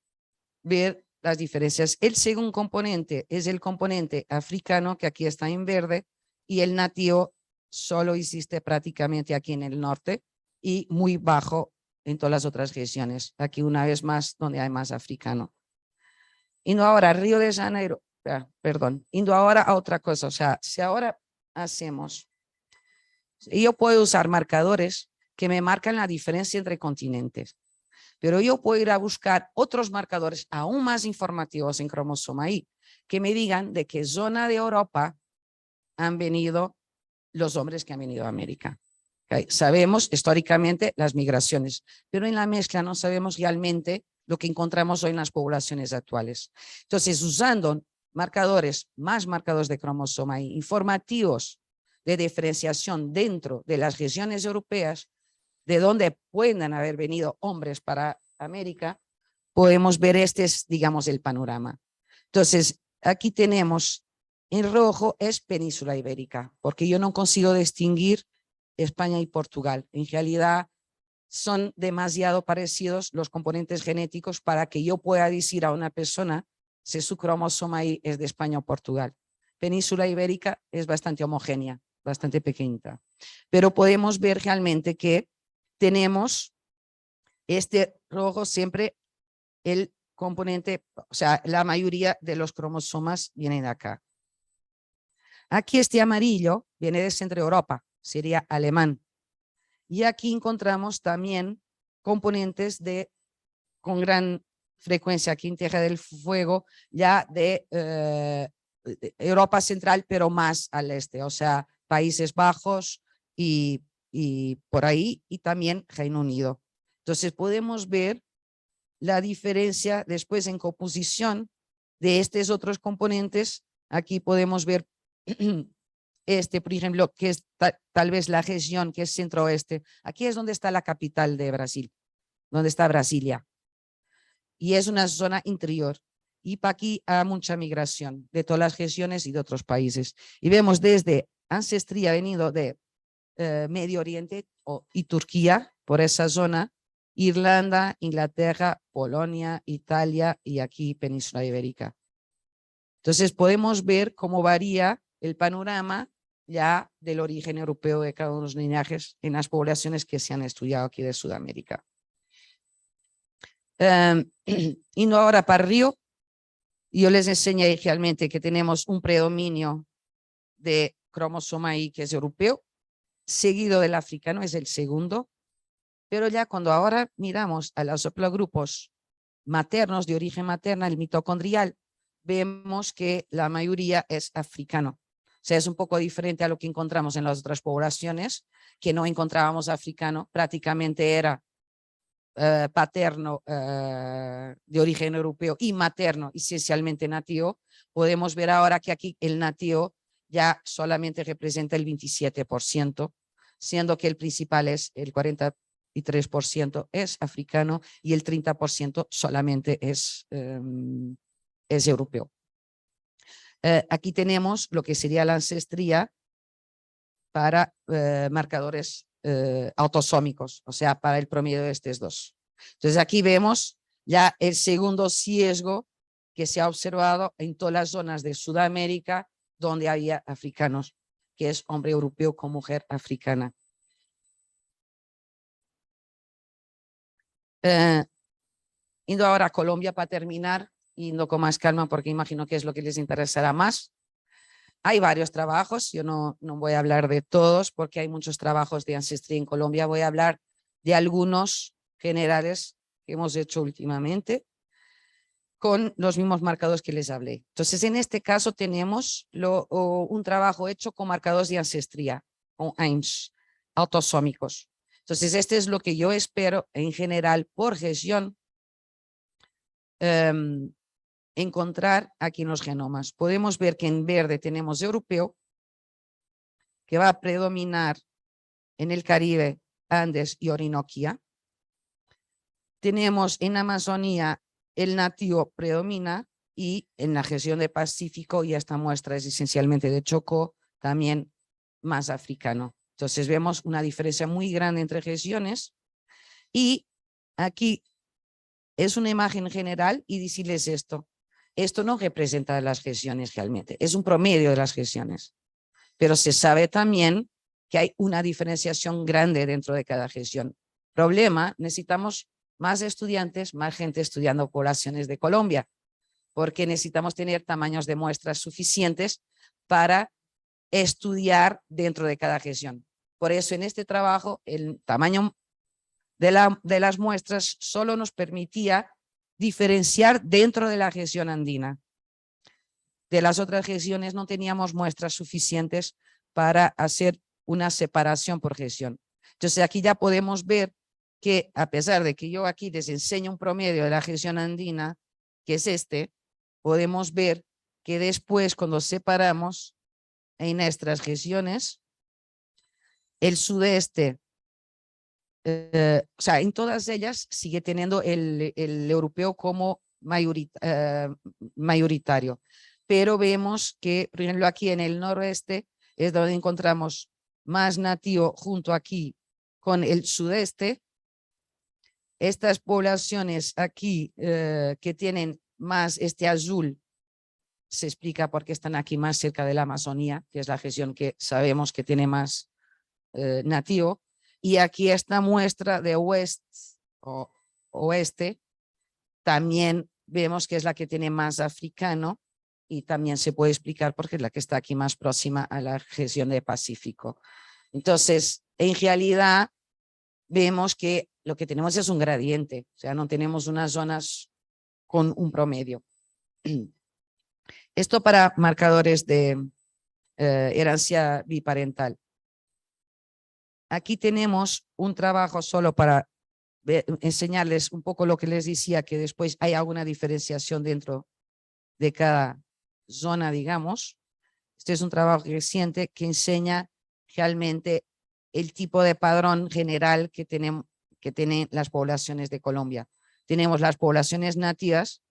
ver las diferencias. El segundo componente es el componente africano, que aquí está en verde, y el nativo solo existe prácticamente aquí en el norte, y muy bajo en todas las otras regiones. Aquí una vez más donde hay más africano. Yendo ahora a Río de Janeiro, perdón, yendo ahora a otra cosa, o sea, si ahora hacemos, yo puedo usar marcadores que me marcan la diferencia entre continentes, pero yo puedo ir a buscar otros marcadores aún más informativos en cromosoma Y, que me digan de qué zona de Europa han venido los hombres que han venido a América. ¿Okay? Sabemos históricamente las migraciones, pero en la mezcla no sabemos realmente lo que encontramos hoy en las poblaciones actuales. Entonces, usando marcadores, más marcadores de cromosoma Y, informativos de diferenciación dentro de las regiones europeas, de donde puedan haber venido hombres para América, podemos ver este es, digamos, el panorama. Entonces, aquí tenemos, en rojo es península ibérica, porque yo no consigo distinguir España y Portugal. En realidad, son demasiado parecidos los componentes genéticos para que yo pueda decir a una persona si su cromosoma Y es de España o Portugal. Península ibérica es bastante homogénea, bastante pequeñita, pero podemos ver realmente que tenemos este rojo siempre el componente, o sea, la mayoría de los cromosomas vienen de acá. Aquí este amarillo viene de Centro Europa, sería alemán. Y aquí encontramos también componentes con gran frecuencia aquí en Tierra del Fuego, ya de Europa Central, pero más al este, o sea, Países Bajos y por ahí, y también Reino Unido. Entonces podemos ver la diferencia después en composición de estos otros componentes. Aquí podemos ver por ejemplo, que es tal vez la región que es centro-oeste. Aquí es donde está la capital de Brasil, donde está Brasilia. Y es una zona interior. Y para aquí hay mucha migración de todas las regiones y de otros países. Y vemos desde ancestría venido de Medio Oriente y Turquía, por esa zona, Irlanda, Inglaterra, Polonia, Italia y aquí Península Ibérica. Entonces podemos ver cómo varía el panorama ya del origen europeo de cada uno de los linajes en las poblaciones que se han estudiado aquí de Sudamérica. Yendo ahora para Río, yo les enseñé realmente que tenemos un predominio de cromosoma Y que es europeo, seguido del africano, es el segundo, pero ya cuando ahora miramos a los haplogrupos maternos de origen materna, el mitocondrial, vemos que la mayoría es africano. O sea, es un poco diferente a lo que encontramos en las otras poblaciones, que no encontrábamos africano, prácticamente era paterno de origen europeo y materno esencialmente nativo. Podemos ver ahora que aquí el nativo ya solamente representa el 27%, siendo que el principal es el 43% es africano y el 30% solamente es europeo. Aquí tenemos lo que sería la ancestría para marcadores autosómicos, o sea, para el promedio de estos dos. Entonces aquí vemos ya el segundo sesgo que se ha observado en todas las zonas de Sudamérica donde había africanos, que es hombre europeo con mujer africana. Yendo ahora a Colombia para terminar, yendo con más calma porque imagino que es lo que les interesará más. Hay varios trabajos, yo no voy a hablar de todos porque hay muchos trabajos de ancestría en Colombia, voy a hablar de algunos generales que hemos hecho últimamente con los mismos marcadores que les hablé. Entonces, en este caso tenemos un trabajo hecho con marcadores de ancestría, con AIMS, autosómicos. Entonces, este es lo que yo espero en general por región encontrar aquí en los genomas. Podemos ver que en verde tenemos europeo, que va a predominar en el Caribe, Andes y Orinoquia. Tenemos en Amazonía el nativo predomina y en la región de Pacífico, y esta muestra es esencialmente de Chocó, también más africano. Entonces vemos una diferencia muy grande entre regiones y aquí es una imagen general y decirles esto. Esto no representa las regiones realmente, es un promedio de las regiones. Pero se sabe también que hay una diferenciación grande dentro de cada región. Problema, necesitamos más estudiantes, más gente estudiando poblaciones de Colombia, porque necesitamos tener tamaños de muestras suficientes para estudiar dentro de cada región. Por eso en este trabajo el tamaño de las muestras solo nos permitía diferenciar dentro de la región andina. De las otras regiones no teníamos muestras suficientes para hacer una separación por región. Entonces aquí ya podemos ver que a pesar de que yo aquí les enseño un promedio de la región andina, que es este, podemos ver que después cuando separamos en nuestras regiones, el sudeste, o sea, en todas ellas sigue teniendo el europeo como mayoritario, pero vemos que, por ejemplo, aquí en el noroeste es donde encontramos más nativo junto aquí con el sudeste. Estas poblaciones aquí que tienen más este azul, se explica por qué están aquí más cerca de la Amazonía, que es la región que sabemos que tiene más nativo. Y aquí esta muestra de oeste, también vemos que es la que tiene más africano y también se puede explicar porque es la que está aquí más próxima a la región de Pacífico. Entonces, en realidad, vemos que lo que tenemos es un gradiente, o sea, no tenemos unas zonas con un promedio. Esto para marcadores de herencia biparental. Aquí tenemos un trabajo solo para enseñarles un poco lo que les decía, que después hay alguna diferenciación dentro de cada zona, digamos. Este es un trabajo reciente que enseña realmente el tipo de padrón general que tienen las poblaciones de Colombia. Tenemos las poblaciones nativas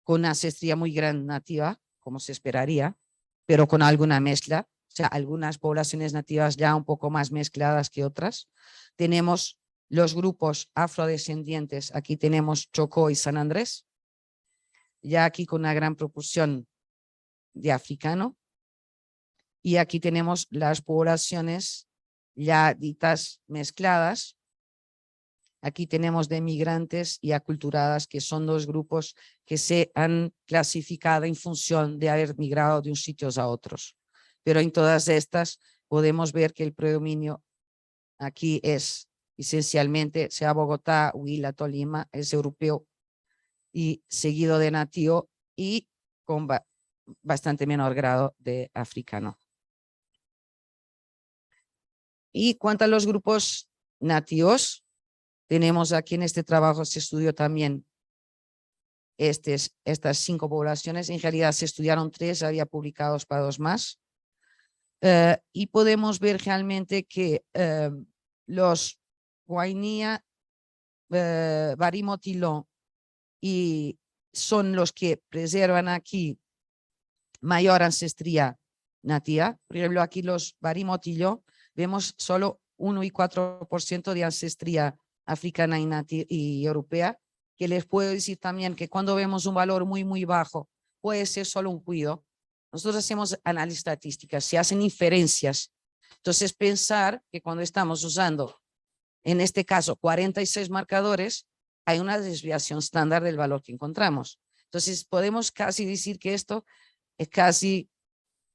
con una ancestría muy grande nativa, como se esperaría, pero con alguna mezcla. O sea, algunas poblaciones nativas ya un poco más mezcladas que otras. Tenemos los grupos afrodescendientes, aquí tenemos Chocó y San Andrés, ya aquí con una gran proporción de africano. Y aquí tenemos las poblaciones ya ditas mezcladas. Aquí tenemos de migrantes y aculturadas, que son dos grupos que se han clasificado en función de haber migrado de unos sitios a otros. Pero en todas estas podemos ver que el predominio aquí es esencialmente, sea Bogotá, Huila, Tolima, es europeo y seguido de nativo y con bastante menor grado de africano. Y cuanto a los grupos nativos, tenemos aquí en este trabajo, se estudió también estas 5 poblaciones. En realidad se estudiaron 3, había publicados para 2 más. Y podemos ver realmente que los Guainía, Barimotiló y son los que preservan aquí mayor ancestría nativa. Por ejemplo, aquí los Barimotiló vemos solo 1 y 4% de ancestría africana y europea, que les puedo decir también que cuando vemos un valor muy, muy bajo, puede ser solo un cuido. Nosotros hacemos análisis estadísticas, se hacen inferencias. Entonces, pensar que cuando estamos usando, en este caso, 46 marcadores, hay una desviación estándar del valor que encontramos. Entonces, podemos casi decir que esto es casi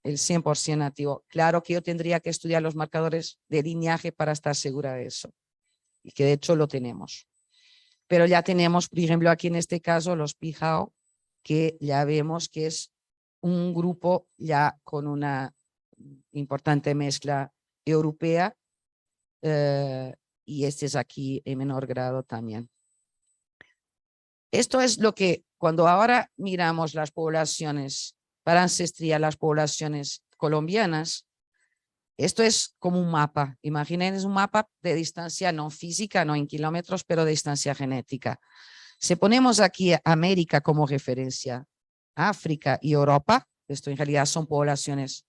el 100% nativo. Claro que yo tendría que estudiar los marcadores de lineaje para estar segura de eso. Y que de hecho lo tenemos. Pero ya tenemos, por ejemplo, aquí en este caso, los Pijao, que ya vemos que es un grupo ya con una importante mezcla europea, y este es aquí en menor grado también. Esto es lo que cuando ahora miramos las poblaciones para ancestría, las poblaciones colombianas, esto es como un mapa. Imaginen, es un mapa de distancia no física, no en kilómetros, pero de distancia genética. Si ponemos aquí América como referencia, África y Europa, esto en realidad son poblaciones,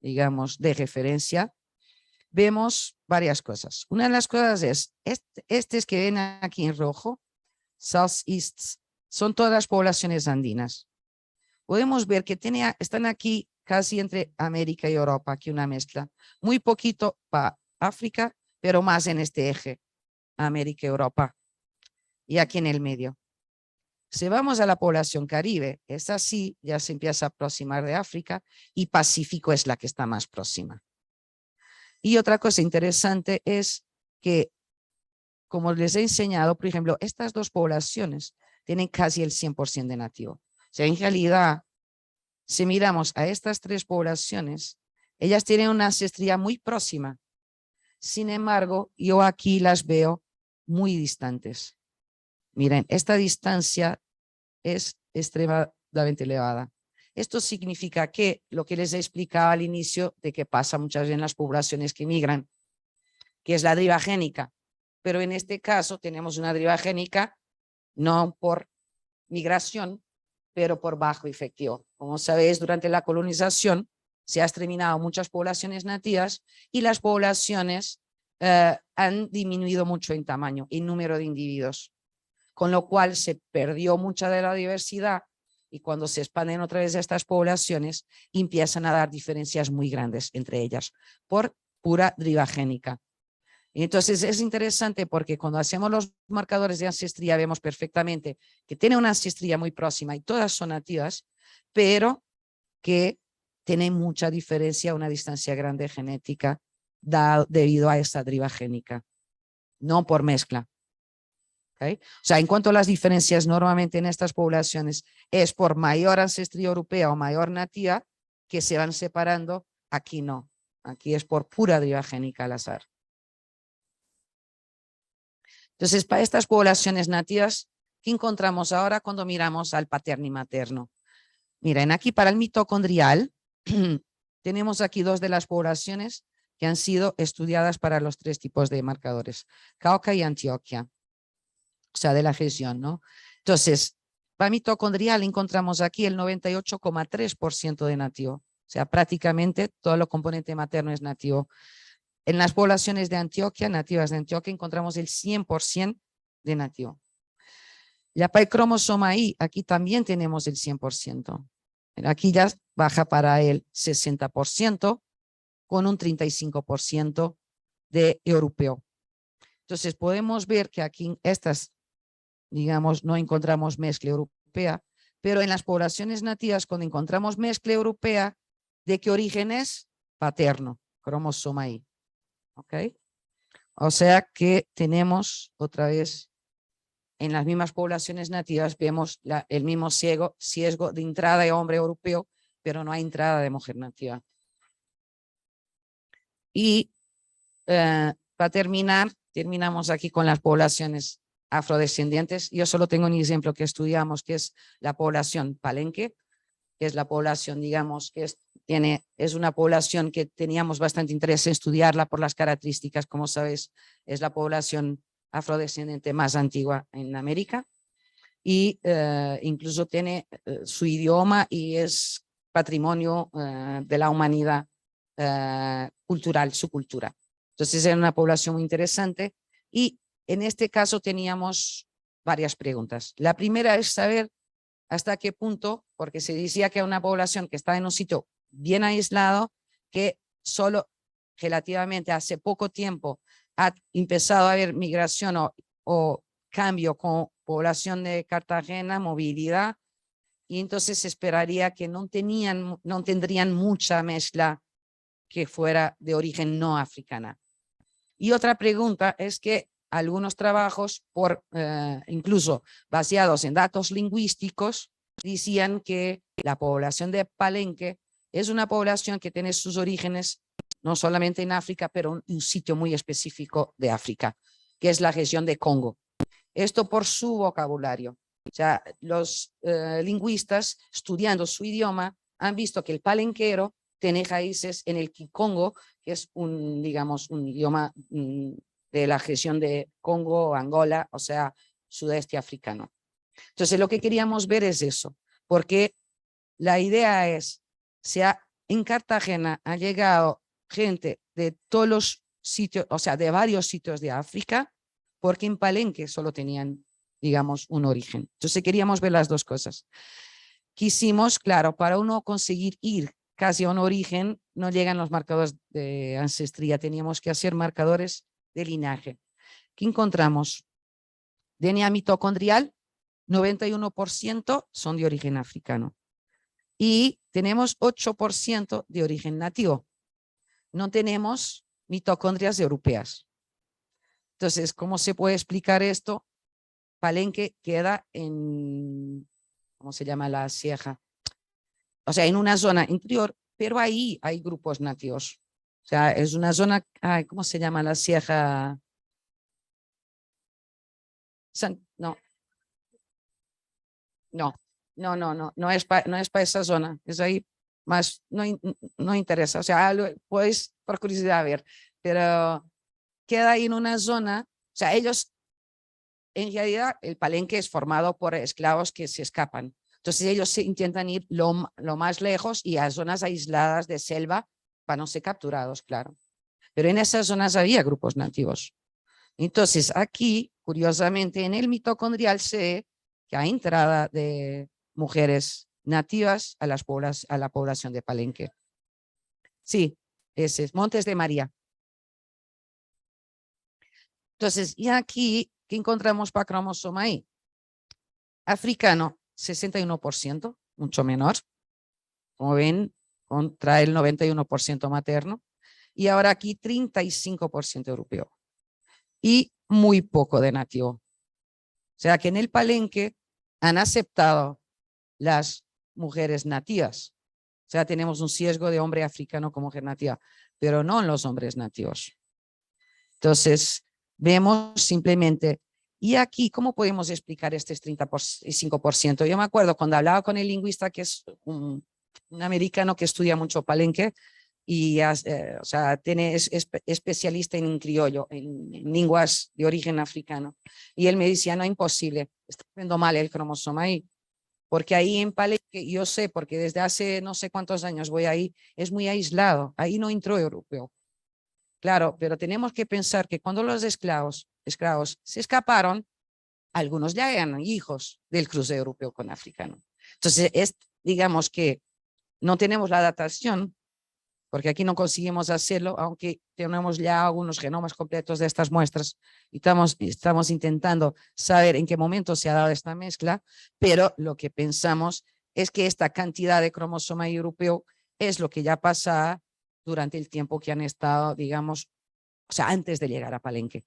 digamos, de referencia, vemos varias cosas. Una de las cosas es, estos que ven aquí en rojo, Southeast, son todas las poblaciones andinas. Podemos ver que están aquí casi entre América y Europa, aquí una mezcla. Muy poquito para África, pero más en este eje, América y Europa. Y aquí en el medio. Si vamos a la población caribe, es así, ya se empieza a aproximar de África y Pacífico es la que está más próxima. Y otra cosa interesante es que, como les he enseñado, por ejemplo, estas dos poblaciones tienen casi el 100% de nativo. O sea, en realidad, si miramos a estas tres poblaciones, ellas tienen una ancestría muy próxima. Sin embargo, yo aquí las veo muy distantes. Miren, esta distancia es extremadamente elevada. Esto significa que lo que les he explicado al inicio de que pasa muchas veces en las poblaciones que migran, que es la deriva génica. Pero en este caso tenemos una deriva génica no por migración, pero por bajo efectivo. Como sabéis, durante la colonización se han exterminado muchas poblaciones nativas y las poblaciones han disminuido mucho en tamaño, en número de individuos, con lo cual se perdió mucha de la diversidad y cuando se expanden otra vez estas poblaciones empiezan a dar diferencias muy grandes entre ellas por pura deriva génica. Y entonces es interesante porque cuando hacemos los marcadores de ancestría vemos perfectamente que tiene una ancestría muy próxima y todas son nativas, pero que tienen mucha diferencia, una distancia grande genética debido a esta deriva génica, no por mezcla. ¿Okay? O sea, en cuanto a las diferencias normalmente en estas poblaciones es por mayor ancestría europea o mayor nativa que se van separando, aquí no, aquí es por pura deriva génica al azar. Entonces, para estas poblaciones nativas, ¿qué encontramos ahora cuando miramos al paterno y materno? Miren, aquí para el mitocondrial, tenemos aquí dos de las poblaciones que han sido estudiadas para los tres tipos de marcadores, Cauca y Antioquia, o sea, de la región, ¿no? Entonces, para mitocondrial encontramos aquí el 98,3% de nativo, o sea, prácticamente todo el componente materno es nativo. En las poblaciones de Antioquia, nativas de Antioquia, encontramos el 100% de nativo. Ya para el cromosoma I, aquí también tenemos el 100%. Aquí ya baja para el 60%, con un 35% de europeo. Entonces podemos ver que aquí en estas, digamos, no encontramos mezcla europea, pero en las poblaciones nativas, cuando encontramos mezcla europea, ¿de qué origen es? Paterno, cromosoma I. ¿Ok? O sea que tenemos otra vez en las mismas poblaciones nativas vemos el mismo sesgo de entrada de hombre europeo, pero no hay entrada de mujer nativa. Y para terminar, terminamos aquí con las poblaciones afrodescendientes. Yo solo tengo un ejemplo que estudiamos, que es la población palenque, que es la población, digamos, que es una población que teníamos bastante interés en estudiarla por las características, como sabes, es la población afrodescendiente más antigua en América y incluso tiene su idioma y es patrimonio de la humanidad cultural, su cultura. Entonces era una población muy interesante y en este caso teníamos varias preguntas. La primera es saber hasta qué punto, porque se decía que era una población que estaba en un sitio bien aislado, que solo relativamente hace poco tiempo ha empezado a haber migración o cambio con población de Cartagena, movilidad, y entonces se esperaría que no tendrían mucha mezcla que fuera de origen no africana. Y otra pregunta es que algunos trabajos, incluso basados en datos lingüísticos, decían que la población de Palenque es una población que tiene sus orígenes no solamente en África, pero en un sitio muy específico de África, que es la región de Congo. Esto por su vocabulario. O sea, los lingüistas, estudiando su idioma, han visto que el palenquero tiene raíces en el kikongo, que es digamos, un idioma de la región de Congo, Angola, o sea, sudeste africano. Entonces, lo que queríamos ver es eso, porque la idea es, en Cartagena ha llegado gente de todos los sitios, o sea, de varios sitios de África, porque en Palenque solo tenían, digamos, un origen. Entonces, queríamos ver las dos cosas. Quisimos, claro, para uno conseguir ir casi a un origen, no llegan los marcadores de ancestría, teníamos que hacer marcadores de linaje. ¿Qué encontramos? DNA mitocondrial, 91% son de origen africano. Y tenemos 8% de origen nativo. No tenemos mitocondrias europeas. Entonces, ¿cómo se puede explicar esto? Palenque queda en, ¿cómo se llama la sierra? O sea, en una zona interior, pero ahí hay grupos nativos. O sea, es una zona, ¿cómo se llama la sierra? No. No es para esa zona, es ahí más, no interesa, o sea, puedes por curiosidad ver, pero queda ahí en una zona, o sea, ellos, en realidad, el Palenque es formado por esclavos que se escapan, entonces ellos se intentan ir lo más lejos y a zonas aisladas de selva para no ser capturados, claro, pero en esas zonas había grupos nativos. Entonces, aquí, curiosamente, en el mitocondrial se ve que hay entrada de mujeres nativas a la población de Palenque. Sí, ese es Montes de María. Entonces, y aquí, ¿qué encontramos para cromosoma Y? Africano, 61%, mucho menor. Como ven, contra el 91% materno. Y ahora aquí 35% europeo. Y muy poco de nativo. O sea que en el Palenque han aceptado las mujeres nativas. O sea, tenemos un sesgo de hombre africano como mujer nativa, pero no en los hombres nativos. Entonces, vemos simplemente, y aquí, ¿cómo podemos explicar este 35%? Yo me acuerdo cuando hablaba con el lingüista, que es un americano que estudia mucho Palenque, y o sea, es especialista en criollo, en lenguas de origen africano. Y él me decía, no, imposible, está viendo mal el cromosoma Y, porque ahí en Palenque, yo sé, porque desde hace no sé cuántos años voy ahí, es muy aislado, ahí no entró europeo. Claro, pero tenemos que pensar que cuando los esclavos se escaparon, algunos ya eran hijos del cruce europeo con africano. Entonces, digamos que no tenemos la datación, porque aquí no conseguimos hacerlo, aunque tenemos ya algunos genomas completos de estas muestras y estamos intentando saber en qué momento se ha dado esta mezcla, pero lo que pensamos es que esta cantidad de cromosoma europeo es lo que ya pasa durante el tiempo que han estado, digamos, o sea, antes de llegar a Palenque.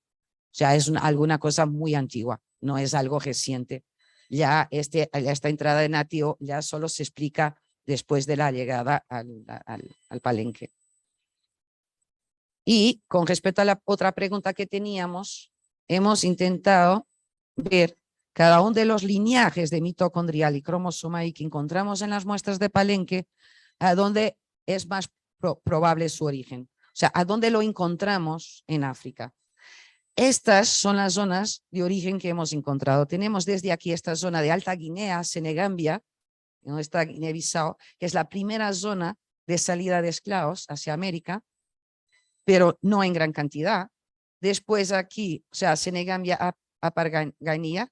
O sea, es alguna cosa muy antigua, no es algo reciente. Ya esta entrada de nativo ya solo se explica después de la llegada al Palenque. Y con respecto a la otra pregunta que teníamos, hemos intentado ver cada uno de los lineajes de mitocondrial y cromosoma Y que encontramos en las muestras de Palenque, a dónde es más probable su origen. O sea, a dónde lo encontramos en África. Estas son las zonas de origen que hemos encontrado. Tenemos desde aquí esta zona de Alta Guinea, Senegambia, donde está Guinea-Bissau, que es la primera zona de salida de esclavos hacia América, pero no en gran cantidad. Después aquí, o sea, Senegambia, Apargainía.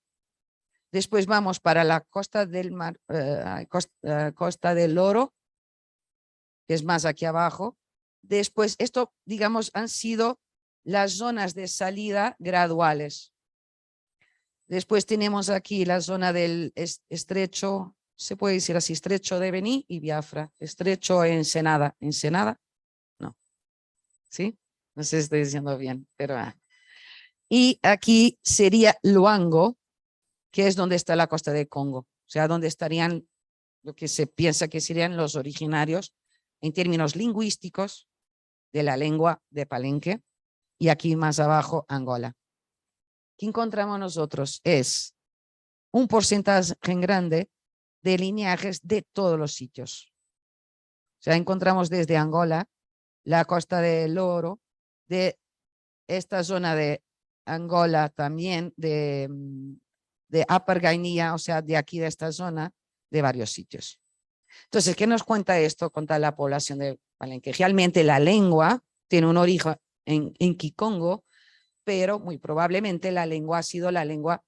Después vamos para la costa del mar, costa del Oro, que es más aquí abajo. Después, esto, digamos, han sido las zonas de salida graduales. Después tenemos aquí la zona del estrecho, se puede decir así, estrecho de Bení y Biafra, estrecho Ensenada. ¿Ensenada? No. ¿Sí? No sé si estoy diciendo bien, pero... Y aquí sería Luango, que es donde está la costa de Congo, o sea, donde estarían lo que se piensa que serían los originarios en términos lingüísticos de la lengua de Palenque, y aquí más abajo Angola. ¿Qué encontramos nosotros? Es un porcentaje grande de lineajes de todos los sitios. O sea, encontramos desde Angola, la costa del Oro, de esta zona de Angola también, de Upper Guinea, o sea, de aquí de esta zona, de varios sitios. Entonces, ¿qué nos cuenta esto contra la población de Palenque? Realmente la lengua tiene un origen en Kikongo, pero muy probablemente la lengua ha sido la lengua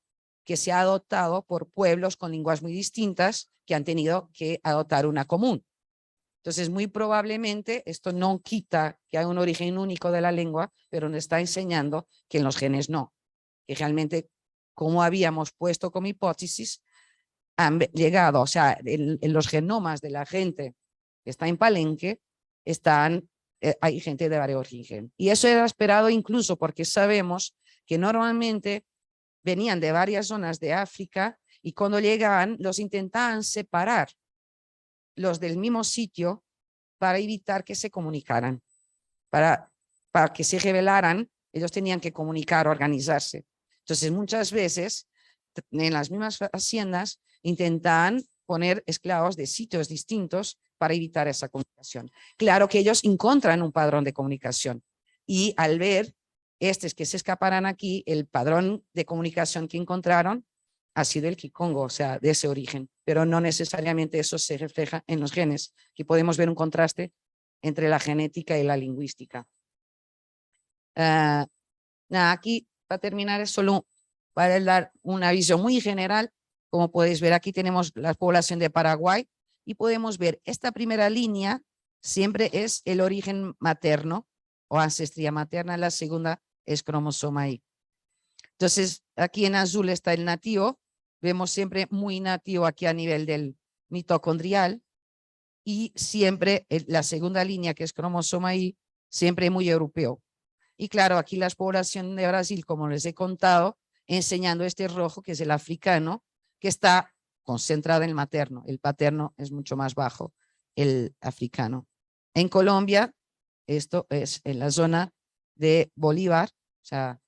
que se ha adoptado por pueblos con lenguas muy distintas que han tenido que adoptar una común. Entonces, muy probablemente esto no quita que hay un origen único de la lengua, pero nos está enseñando que en los genes no, que realmente, como habíamos puesto como hipótesis, han llegado, o sea, en los genomas de la gente que está en Palenque, hay gente de varios origen. Y eso era esperado incluso porque sabemos que normalmente venían de varias zonas de África y cuando llegaban los intentaban separar los del mismo sitio para evitar que se comunicaran, para que se rebelaran, ellos tenían que comunicar, organizarse. Entonces muchas veces en las mismas haciendas intentaban poner esclavos de sitios distintos para evitar esa comunicación. Claro que ellos encuentran un padrón de comunicación y al ver estos que se escaparan aquí, el padrón de comunicación que encontraron ha sido el Kikongo, o sea, de ese origen, pero no necesariamente eso se refleja en los genes. Aquí podemos ver un contraste entre la genética y la lingüística. Aquí, para terminar, es solo para dar una visión muy general. Como podéis ver, aquí tenemos la población de Paraguay y podemos ver esta primera línea siempre es el origen materno o ancestría materna, la segunda es cromosoma Y. Entonces, aquí en azul está el nativo, vemos siempre muy nativo aquí a nivel del mitocondrial y siempre la segunda línea que es cromosoma Y, siempre muy europeo. Y claro, aquí las poblaciones de Brasil, como les he contado, enseñando este rojo que es el africano, que está concentrado en el materno, el paterno es mucho más bajo, el africano. En Colombia, esto es en la zona de Bolívar, o sea,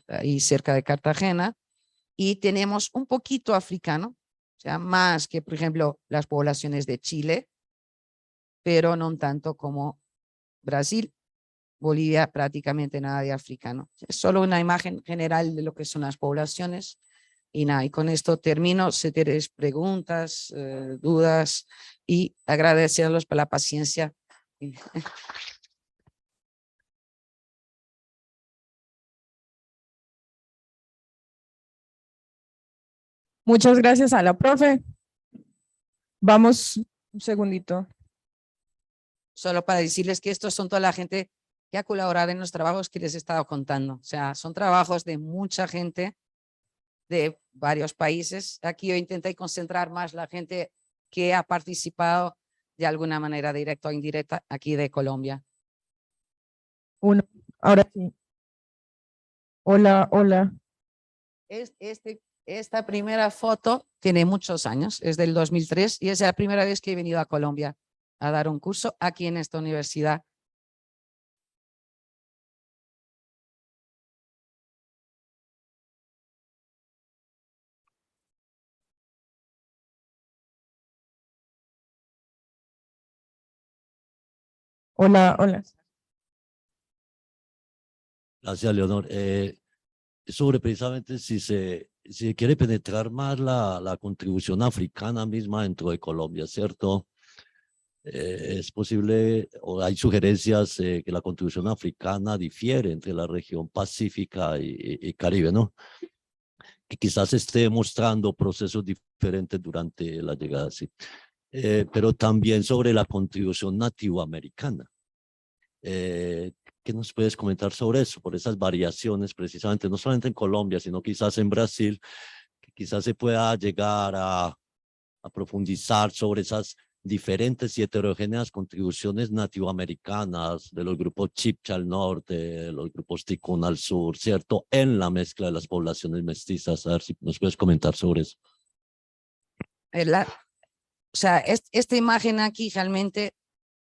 ahí cerca de Cartagena, y tenemos un poquito africano, o sea, más que, por ejemplo, las poblaciones de Chile, pero no tanto como Brasil. Bolivia prácticamente nada de africano. Es solo una imagen general de lo que son las poblaciones. Y nada, y con esto termino. Si tienes preguntas, dudas, y agradecerlos por la paciencia. Muchas gracias a la profe. Vamos un segundito. Solo para decirles que estos son toda la gente que ha colaborado en los trabajos que les he estado contando. O sea, son trabajos de mucha gente de varios países. Aquí yo intenté concentrar más la gente que ha participado de alguna manera directa o indirecta aquí de Colombia. Uno. Ahora sí. Hola, hola. Esta primera foto tiene muchos años, es del 2003 y es la primera vez que he venido a Colombia a dar un curso aquí en esta universidad. Hola, hola. Gracias, Leonor. Sobre precisamente si se quiere penetrar más la contribución africana misma dentro de Colombia, ¿cierto? Es posible, o hay sugerencias que la contribución africana difiere entre la región pacífica y Caribe, ¿no? Que quizás esté mostrando procesos diferentes durante la llegada, sí. Pero también sobre la contribución nativoamericana. ¿Qué nos puedes comentar sobre eso? Por esas variaciones precisamente, no solamente en Colombia, sino quizás en Brasil, que quizás se pueda llegar a profundizar sobre esas diferentes y heterogéneas contribuciones nativoamericanas de los grupos Chibcha al norte, de los grupos Ticún al sur, ¿cierto? En la mezcla de las poblaciones mestizas. A ver si nos puedes comentar sobre eso. O sea, esta imagen aquí realmente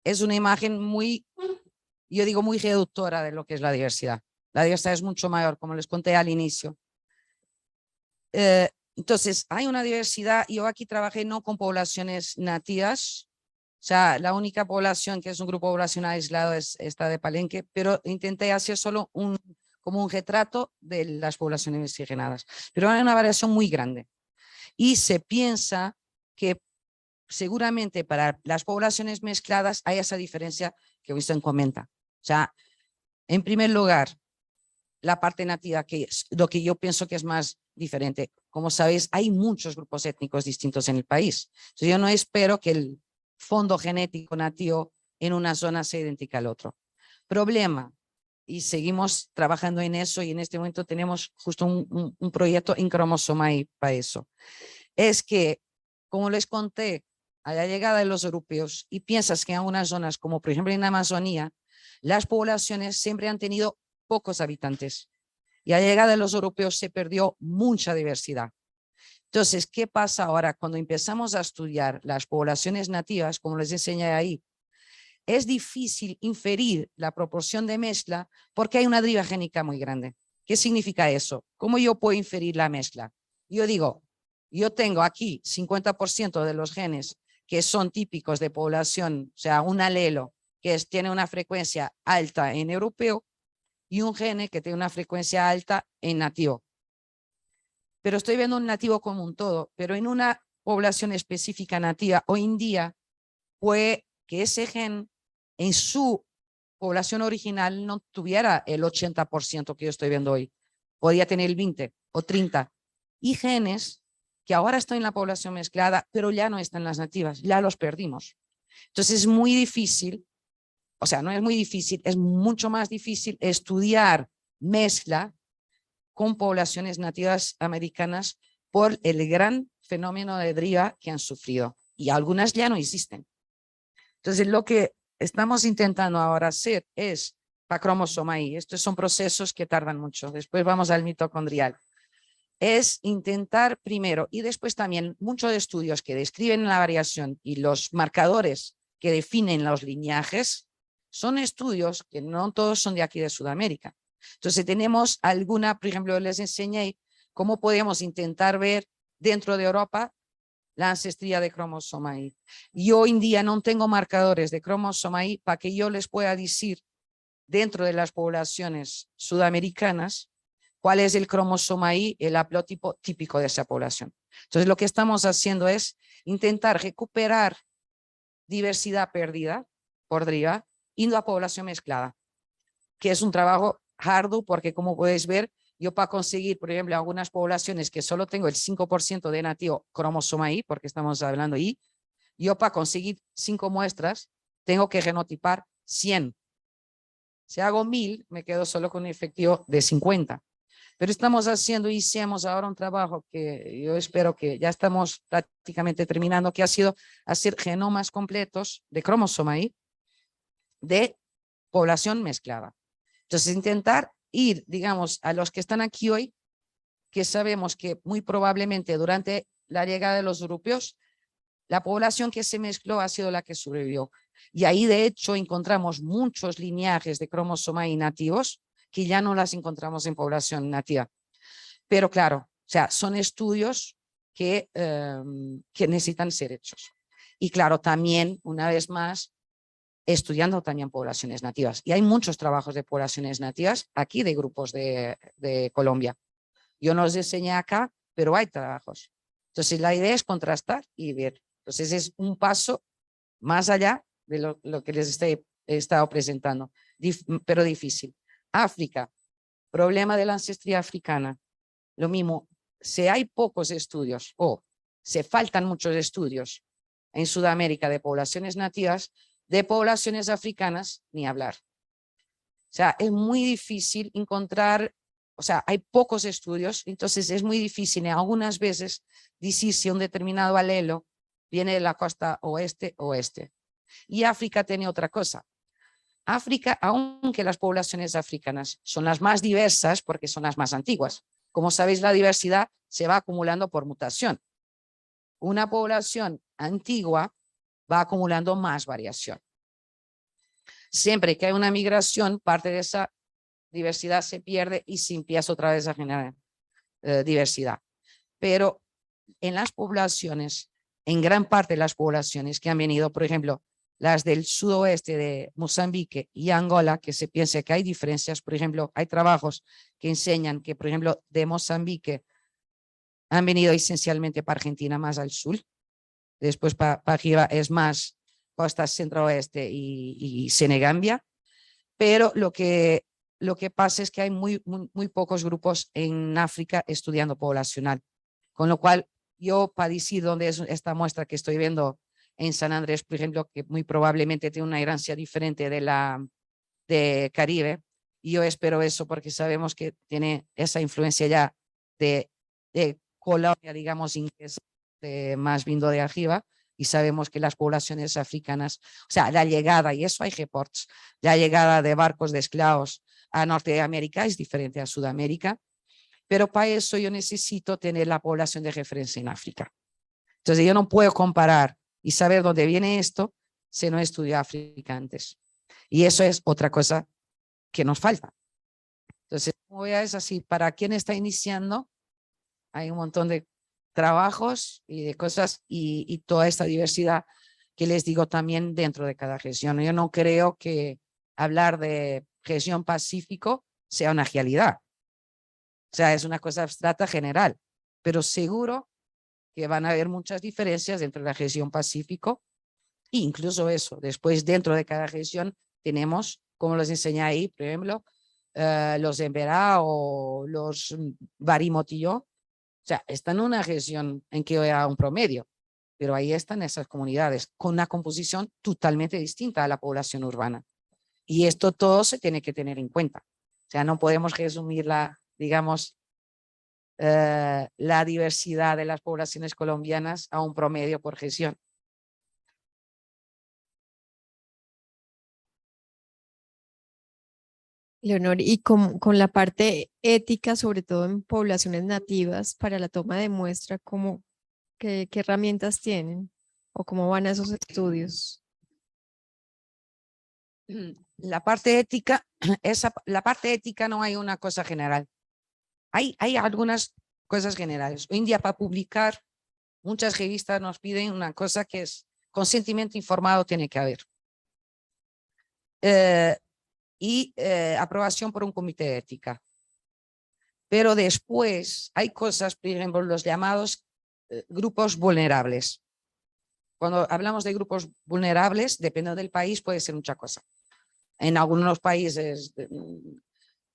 es una imagen muy, yo digo muy reductora de lo que es la diversidad. La diversidad es mucho mayor, como les conté al inicio. Entonces, hay una diversidad. Yo aquí trabajé no con poblaciones nativas, o sea, la única población que es un grupo poblacional aislado es esta de Palenque, pero intenté hacer solo como un retrato de las poblaciones miscigenadas. Pero hay una variación muy grande. Y se piensa que seguramente para las poblaciones mezcladas hay esa diferencia que Winston comenta. O sea, en primer lugar, la parte nativa, que es lo que yo pienso que es más diferente. Como sabéis, hay muchos grupos étnicos distintos en el país. Entonces, yo no espero que fondo genético nativo en una zona sea idéntica al otro. Problema, y seguimos trabajando en eso, y en este momento tenemos justo un proyecto en cromosoma Y para eso. Es que, como les conté, a la llegada de los europeos, y piensas que en algunas zonas, como por ejemplo en Amazonía, las poblaciones siempre han tenido pocos habitantes. Y a la llegada de los europeos se perdió mucha diversidad. Entonces, ¿qué pasa ahora cuando empezamos a estudiar las poblaciones nativas, como les enseñé ahí? Es difícil inferir la proporción de mezcla porque hay una deriva génica muy grande. ¿Qué significa eso? ¿Cómo yo puedo inferir la mezcla? Yo digo, yo tengo aquí 50% de los genes que son típicos de población, o sea, un alelo que tiene una frecuencia alta en europeo y un gene que tiene una frecuencia alta en nativo. Pero estoy viendo un nativo como un todo, pero en una población específica nativa, hoy en día, puede que ese gen en su población original no tuviera el 80% que yo estoy viendo hoy. Podría tener el 20 o 30. Y genes que ahora están en la población mezclada, pero ya no están en las nativas, ya los perdimos. Entonces es muy difícil, o sea, no es muy difícil, es mucho más difícil estudiar mezcla con poblaciones nativas americanas por el gran fenómeno de deriva que han sufrido. Y algunas ya no existen. Entonces, lo que estamos intentando ahora hacer es, para cromosoma Y, estos son procesos que tardan mucho, después vamos al mitocondrial, es intentar primero, y después también muchos estudios que describen la variación y los marcadores que definen los lineajes, son estudios que no todos son de aquí de Sudamérica. Entonces tenemos alguna, por ejemplo, les enseñé cómo podemos intentar ver dentro de Europa la ancestría de cromosoma Y. Yo hoy en día no tengo marcadores de cromosoma Y para que yo les pueda decir dentro de las poblaciones sudamericanas cuál es el cromosoma Y, el haplotipo típico de esa población. Entonces lo que estamos haciendo es intentar recuperar diversidad perdida por deriva y la población mezclada, que es un trabajo arduo porque como puedes ver, yo para conseguir, por ejemplo, algunas poblaciones que solo tengo el 5% de nativo cromosoma Y, porque estamos hablando Y, yo para conseguir 5 muestras tengo que genotipar 100. Si hago 1000, me quedo solo con un efectivo de 50. Pero estamos haciendo, hicimos ahora un trabajo que yo espero que ya estamos prácticamente terminando, que ha sido hacer genomas completos de cromosoma Y de población mezclada. Entonces, intentar ir, digamos, a los que están aquí hoy, que sabemos que muy probablemente durante la llegada de los europeos, la población que se mezcló ha sido la que sobrevivió. Y ahí, de hecho, encontramos muchos lineajes de cromosoma Y nativos que ya no las encontramos en población nativa. Pero claro, o sea, son estudios que necesitan ser hechos. Y claro, también, una vez más, estudiando también poblaciones nativas. Y hay muchos trabajos de poblaciones nativas aquí de grupos de Colombia. Yo no los enseñé acá, pero hay trabajos. Entonces la idea es contrastar y ver. Entonces es un paso más allá de lo que les he estado presentando, pero difícil. África, problema de la ancestría africana. Lo mismo, si hay pocos estudios o se faltan muchos estudios en Sudamérica de poblaciones nativas, de poblaciones africanas, ni hablar. O sea, es muy difícil encontrar, o sea, hay pocos estudios, entonces es muy difícil algunas veces decir si un determinado alelo viene de la costa oeste. Y África tiene otra cosa. África, aunque las poblaciones africanas son las más diversas porque son las más antiguas, como sabéis, la diversidad se va acumulando por mutación. Una población antigua va acumulando más variación. Siempre que hay una migración, parte de esa diversidad se pierde y se empieza otra vez a generar diversidad. Pero en las poblaciones, en gran parte de las poblaciones que han venido, por ejemplo, las del sudoeste de Mozambique y Angola, que se piensa que hay diferencias, por ejemplo, hay trabajos que enseñan que, por ejemplo, de Mozambique han venido esencialmente para Argentina más al sur, después para arriba es más costa centro-oeste y Senegambia, pero lo que pasa es que hay muy pocos grupos en África estudiando poblacional, con lo cual yo para decir dónde es esta muestra que estoy viendo en San Andrés, por ejemplo, que muy probablemente tiene una herencia diferente de Caribe. Y yo espero eso porque sabemos que tiene esa influencia ya de colonia, digamos, inglesa, más vindo de arriba, y sabemos que las poblaciones africanas, o sea, la llegada, y eso hay reportes, la llegada de barcos de esclavos a Norteamérica es diferente a Sudamérica, pero para eso yo necesito tener la población de referencia en África. Entonces yo no puedo comparar y saber dónde viene esto si no estudio África antes. Y eso es otra cosa que nos falta. Entonces, como es así, para quien está iniciando, hay un montón de trabajos y de cosas y toda esta diversidad que les digo también dentro de cada región. Yo no creo que hablar de región Pacífico sea una realidad. O sea, es una cosa abstracta general, pero seguro que van a haber muchas diferencias entre la región Pacífico e incluso eso. Después, dentro de cada región tenemos, como les enseñé ahí, por ejemplo, los Emberá o los Barimotillo. O sea, están en una región en que hay un promedio, pero ahí están esas comunidades con una composición totalmente distinta a la población urbana. Y esto todo se tiene que tener en cuenta. O sea, no podemos resumir digamos, la diversidad de las poblaciones colombianas a un promedio por región. Leonor, y con la parte ética, sobre todo en poblaciones nativas, para la toma de muestra, qué herramientas tienen o cómo van a esos estudios? La parte ética, la parte ética no hay una cosa general. Hay algunas cosas generales. Hoy en día para publicar, muchas revistas nos piden una cosa que es consentimiento informado tiene que haber. Y aprobación por un comité de ética. Pero después hay cosas, por ejemplo, los llamados grupos vulnerables. Cuando hablamos de grupos vulnerables, depende del país, puede ser mucha cosa. En algunos países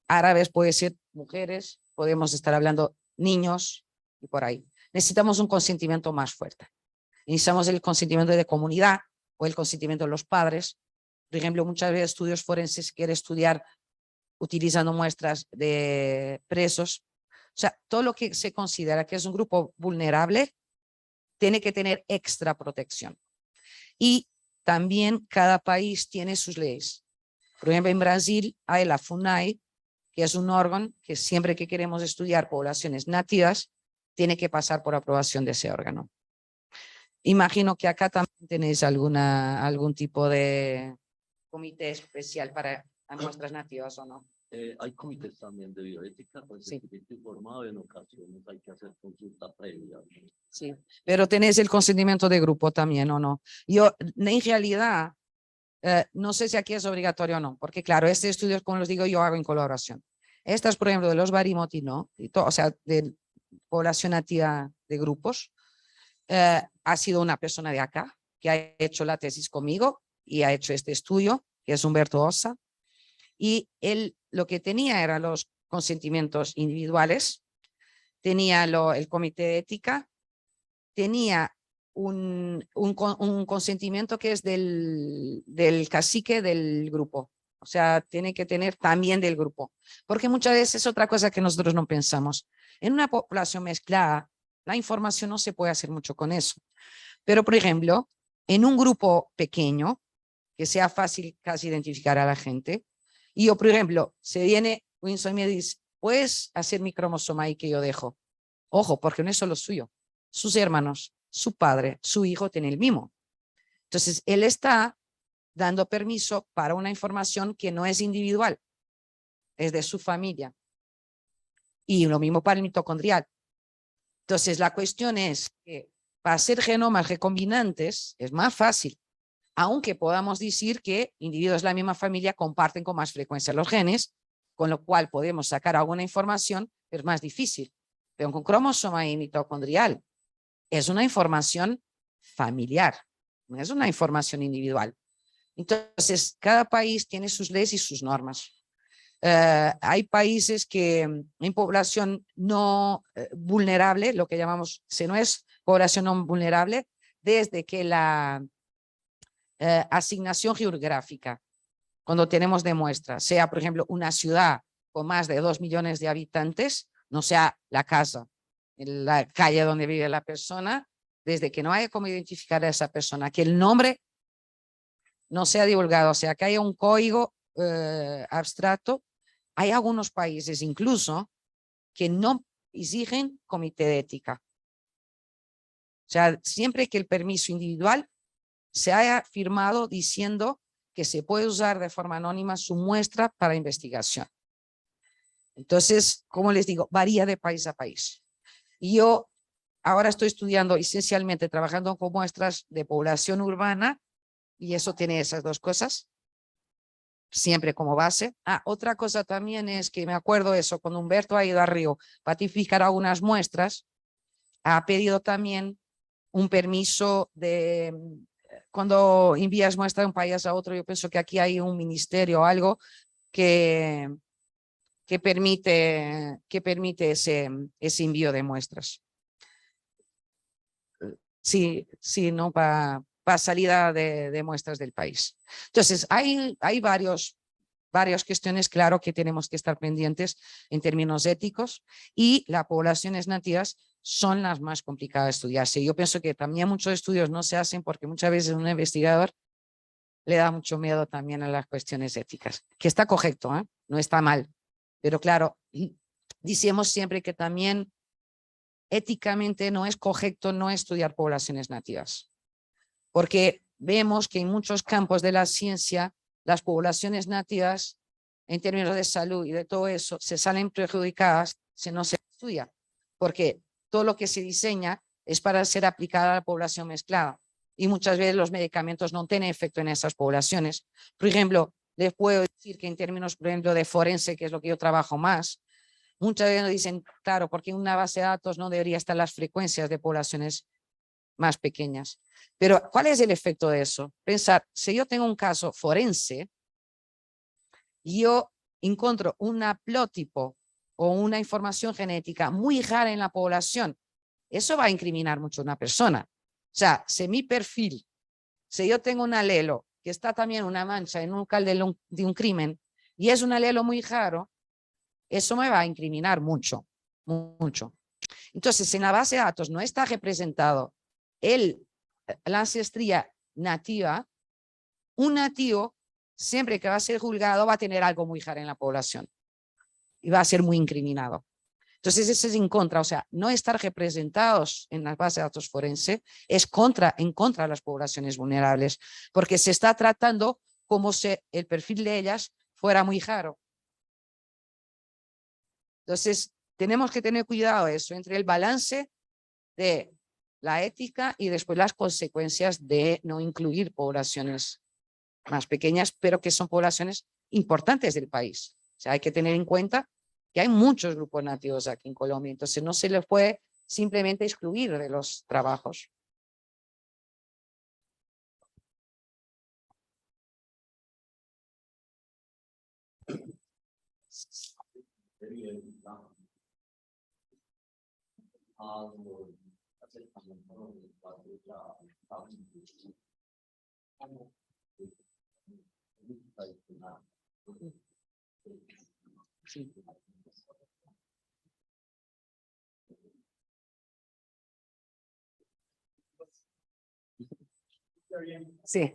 árabes puede ser mujeres, podemos estar hablando niños y por ahí. Necesitamos un consentimiento más fuerte. Necesitamos el consentimiento de comunidad o el consentimiento de los padres. Por ejemplo, muchas veces estudios forenses quieren estudiar utilizando muestras de presos. O sea, todo lo que se considera que es un grupo vulnerable tiene que tener extra protección. Y también cada país tiene sus leyes. Por ejemplo, en Brasil hay la FUNAI, que es un órgano que siempre que queremos estudiar poblaciones nativas, tiene que pasar por aprobación de ese órgano. Imagino que acá también tenéis algún tipo de comité especial para muestras nativas, ¿o no? Hay comités también de bioética, pues Sí. informado, en ocasiones hay que hacer consulta previa. Sí, pero tenéis el consentimiento de grupo también, ¿o no? Yo, en realidad, no sé si aquí es obligatorio o no, porque claro, este estudio, como les digo, yo hago en colaboración. Estas, por ejemplo, de los Barimoti, ¿no? O sea, de población nativa de grupos, ha sido una persona de acá que ha hecho la tesis conmigo y ha hecho este estudio, que es Humberto Ossa, y él lo que tenía eran los consentimientos individuales, tenía el comité de ética, tenía un consentimiento que es del cacique del grupo. O sea, tiene que tener también del grupo. Porque muchas veces es otra cosa que nosotros no pensamos. En una población mezclada, la información no se puede hacer mucho con eso. Pero, por ejemplo, en un grupo pequeño, que sea fácil casi identificar a la gente, y yo, por ejemplo, se viene Winston y me dice, ¿puedes hacer mi cromosoma ahí que yo dejo? Ojo, porque no es solo suyo. Sus hermanos, su padre, su hijo tienen el mismo. Entonces, él está dando permiso para una información que no es individual, es de su familia. Y lo mismo para el mitocondrial. Entonces, la cuestión es que para hacer genomas recombinantes es más fácil, aunque podamos decir que individuos de la misma familia comparten con más frecuencia los genes, con lo cual podemos sacar alguna información, pero es más difícil. Pero con cromosoma y mitocondrial es una información familiar, no es una información individual. Entonces, cada país tiene sus leyes y sus normas. Hay países que en población no vulnerable, lo que llamamos, si no es población no vulnerable, desde que la asignación geográfica, cuando tenemos de muestra, sea, por ejemplo, una ciudad con más de 2 millones de habitantes, no sea la casa, la calle donde vive la persona, desde que no haya cómo identificar a esa persona, que el nombre no sea divulgado, o sea, que haya un código abstracto. Hay algunos países incluso que no exigen comité de ética. O sea, siempre que el permiso individual se haya firmado diciendo que se puede usar de forma anónima su muestra para investigación. Entonces, como les digo, varía de país a país. Y yo ahora estoy estudiando esencialmente, trabajando con muestras de población urbana, y eso tiene esas dos cosas, siempre como base. Otra cosa también es que me acuerdo eso, cuando Humberto ha ido a Río para tipificar algunas muestras, ha pedido también un permiso de, cuando envías muestra de un país a otro, yo pienso que aquí hay un ministerio o algo que permite ese envío de muestras. Sí, no para salida de muestras del país. Entonces, hay varias cuestiones, claro, que tenemos que estar pendientes en términos éticos, y las poblaciones nativas son las más complicadas de estudiarse. Yo pienso que también muchos estudios no se hacen porque muchas veces un investigador le da mucho miedo también a las cuestiones éticas, que está correcto, no está mal. Pero claro, decimos siempre que también éticamente no es correcto no estudiar poblaciones nativas, porque vemos que en muchos campos de la ciencia las poblaciones nativas, en términos de salud y de todo eso, se salen perjudicadas si no se estudia, porque todo lo que se diseña es para ser aplicada a la población mezclada, y muchas veces los medicamentos no tienen efecto en esas poblaciones. Por ejemplo, les puedo decir que en términos, por ejemplo, de forense, que es lo que yo trabajo más, muchas veces nos dicen, claro, porque en una base de datos no debería estar las frecuencias de poblaciones más pequeñas. Pero, ¿cuál es el efecto de eso? Pensar, si yo tengo un caso forense, yo encuentro un haplotipo o una información genética muy rara en la población, eso va a incriminar mucho a una persona. O sea, si mi perfil, si yo tengo un alelo que está también una mancha en un local de un crimen, y es un alelo muy raro, eso me va a incriminar mucho, mucho. Entonces, si en la base de datos no está representado la ancestría nativa, un nativo, siempre que va a ser juzgado, va a tener algo muy raro en la población y va a ser muy incriminado. Entonces, eso es en contra, o sea, no estar representados en la base de datos forense es en contra de las poblaciones vulnerables, porque se está tratando como si el perfil de ellas fuera muy raro. Entonces, tenemos que tener cuidado eso, entre el balance de la ética y después las consecuencias de no incluir poblaciones más pequeñas, pero que son poblaciones importantes del país. O sea, hay que tener en cuenta que hay muchos grupos nativos aquí en Colombia, entonces no se les puede simplemente excluir de los trabajos. Sí. Sí.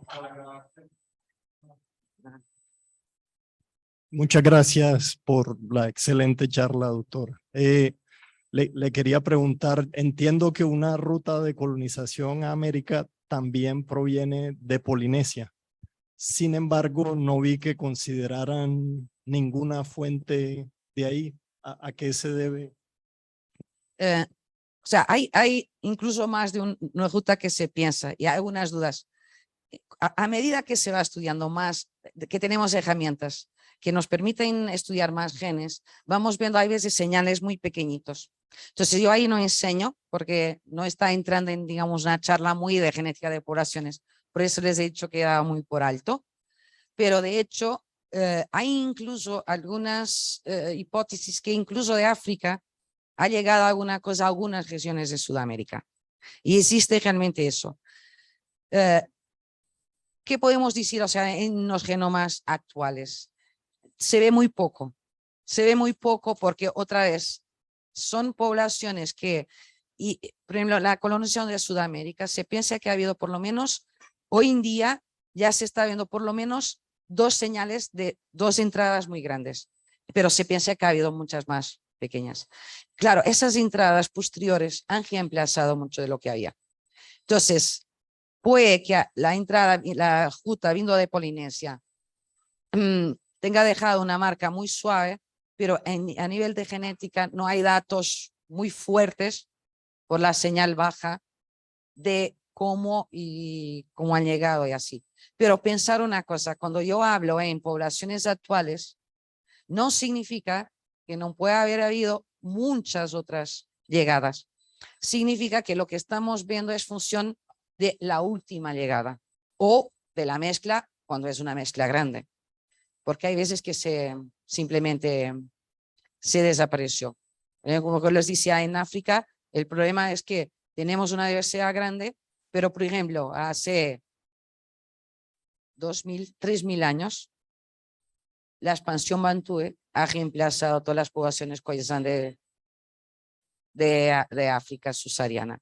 Muchas gracias por la excelente charla, doctor. Le quería preguntar, entiendo que una ruta de colonización a América también proviene de Polinesia. Sin embargo, no vi que consideraran ninguna fuente de ahí. ¿A qué se debe? O sea, hay incluso más de una ruta que se piensa, y hay algunas dudas. A medida que se va estudiando más, que tenemos herramientas que nos permiten estudiar más genes, vamos viendo, hay veces, señales muy pequeñitos. Entonces yo ahí no enseño porque no está entrando en, digamos, una charla muy de genética de poblaciones. Por eso les he dicho que era muy por alto. Pero de hecho, hay incluso algunas hipótesis que incluso de África ha llegado alguna cosa a algunas regiones de Sudamérica. Y existe realmente eso. ¿Qué podemos decir, o sea, en los genomas actuales? Se ve muy poco. Se ve muy poco porque, otra vez, son poblaciones que, y, por ejemplo, la colonización de Sudamérica, se piensa que ha habido por lo menos, hoy en día, ya se está viendo por lo menos 2 señales de 2 entradas muy grandes, pero se piensa que ha habido muchas más pequeñas. Claro, esas entradas posteriores han reemplazado mucho de lo que había. Entonces, puede que la entrada, la juta vindo de Polinesia, tenga dejado una marca muy suave, pero a nivel de genética no hay datos muy fuertes por la señal baja de cómo han llegado y así. Pero pensar una cosa, cuando yo hablo en poblaciones actuales, no significa que no pueda haber habido muchas otras llegadas. Significa que lo que estamos viendo es función de la última llegada o de la mezcla cuando es una mezcla grande. Porque hay veces que simplemente se desapareció. Como que les decía, en África, el problema es que tenemos una diversidad grande, pero por ejemplo, hace 2000, 3000 años, la expansión bantú ha reemplazado todas las poblaciones khoisan de África subsahariana.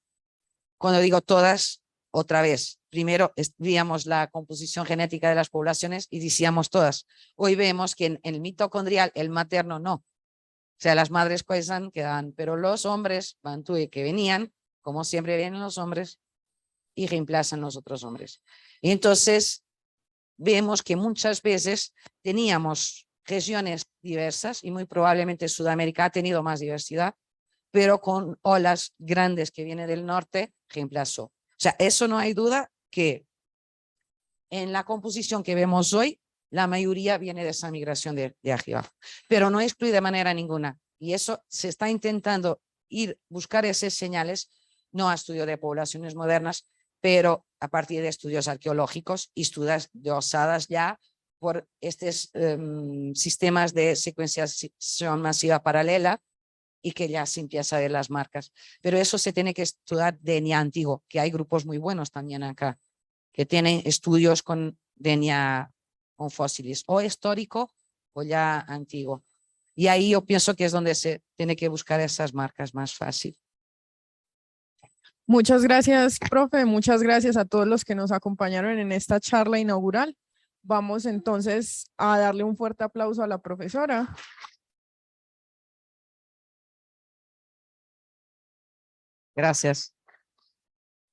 Cuando digo todas, otra vez, primero veíamos la composición genética de las poblaciones y decíamos todas. Hoy vemos que en el mitocondrial, el materno no. O sea, las madres khoisan quedaban, pero los hombres bantú que venían, como siempre vienen los hombres, y reemplazan los otros hombres. Y entonces vemos que muchas veces teníamos regiones diversas y muy probablemente Sudamérica ha tenido más diversidad, pero con olas grandes que vienen del norte reemplazó. O sea, eso no hay duda que en la composición que vemos hoy, la mayoría viene de esa migración de arriba, pero no excluye de manera ninguna. Y eso se está intentando buscar esas señales, no a estudio de poblaciones modernas, pero a partir de estudios arqueológicos y estudios dosadas ya por estos sistemas de secuenciación masiva paralela y que ya se empieza a ver las marcas. Pero eso se tiene que estudiar DNA antiguo, que hay grupos muy buenos también acá, que tienen estudios con DNA con fósiles, o histórico o ya antiguo. Y ahí yo pienso que es donde se tiene que buscar esas marcas más fácil. Muchas gracias, profe. Muchas gracias a todos los que nos acompañaron en esta charla inaugural. Vamos entonces a darle un fuerte aplauso a la profesora. Gracias.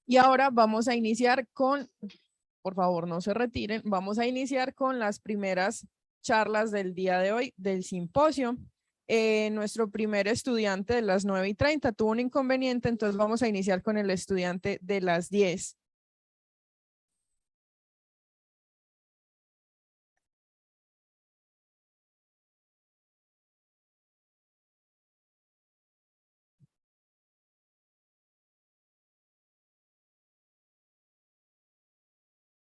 Y ahora vamos a iniciar con, por favor, no se retiren, vamos a iniciar con las primeras charlas del día de hoy del simposio. Nuestro primer estudiante de las 9:30 tuvo un inconveniente, entonces vamos a iniciar con el estudiante de las 10.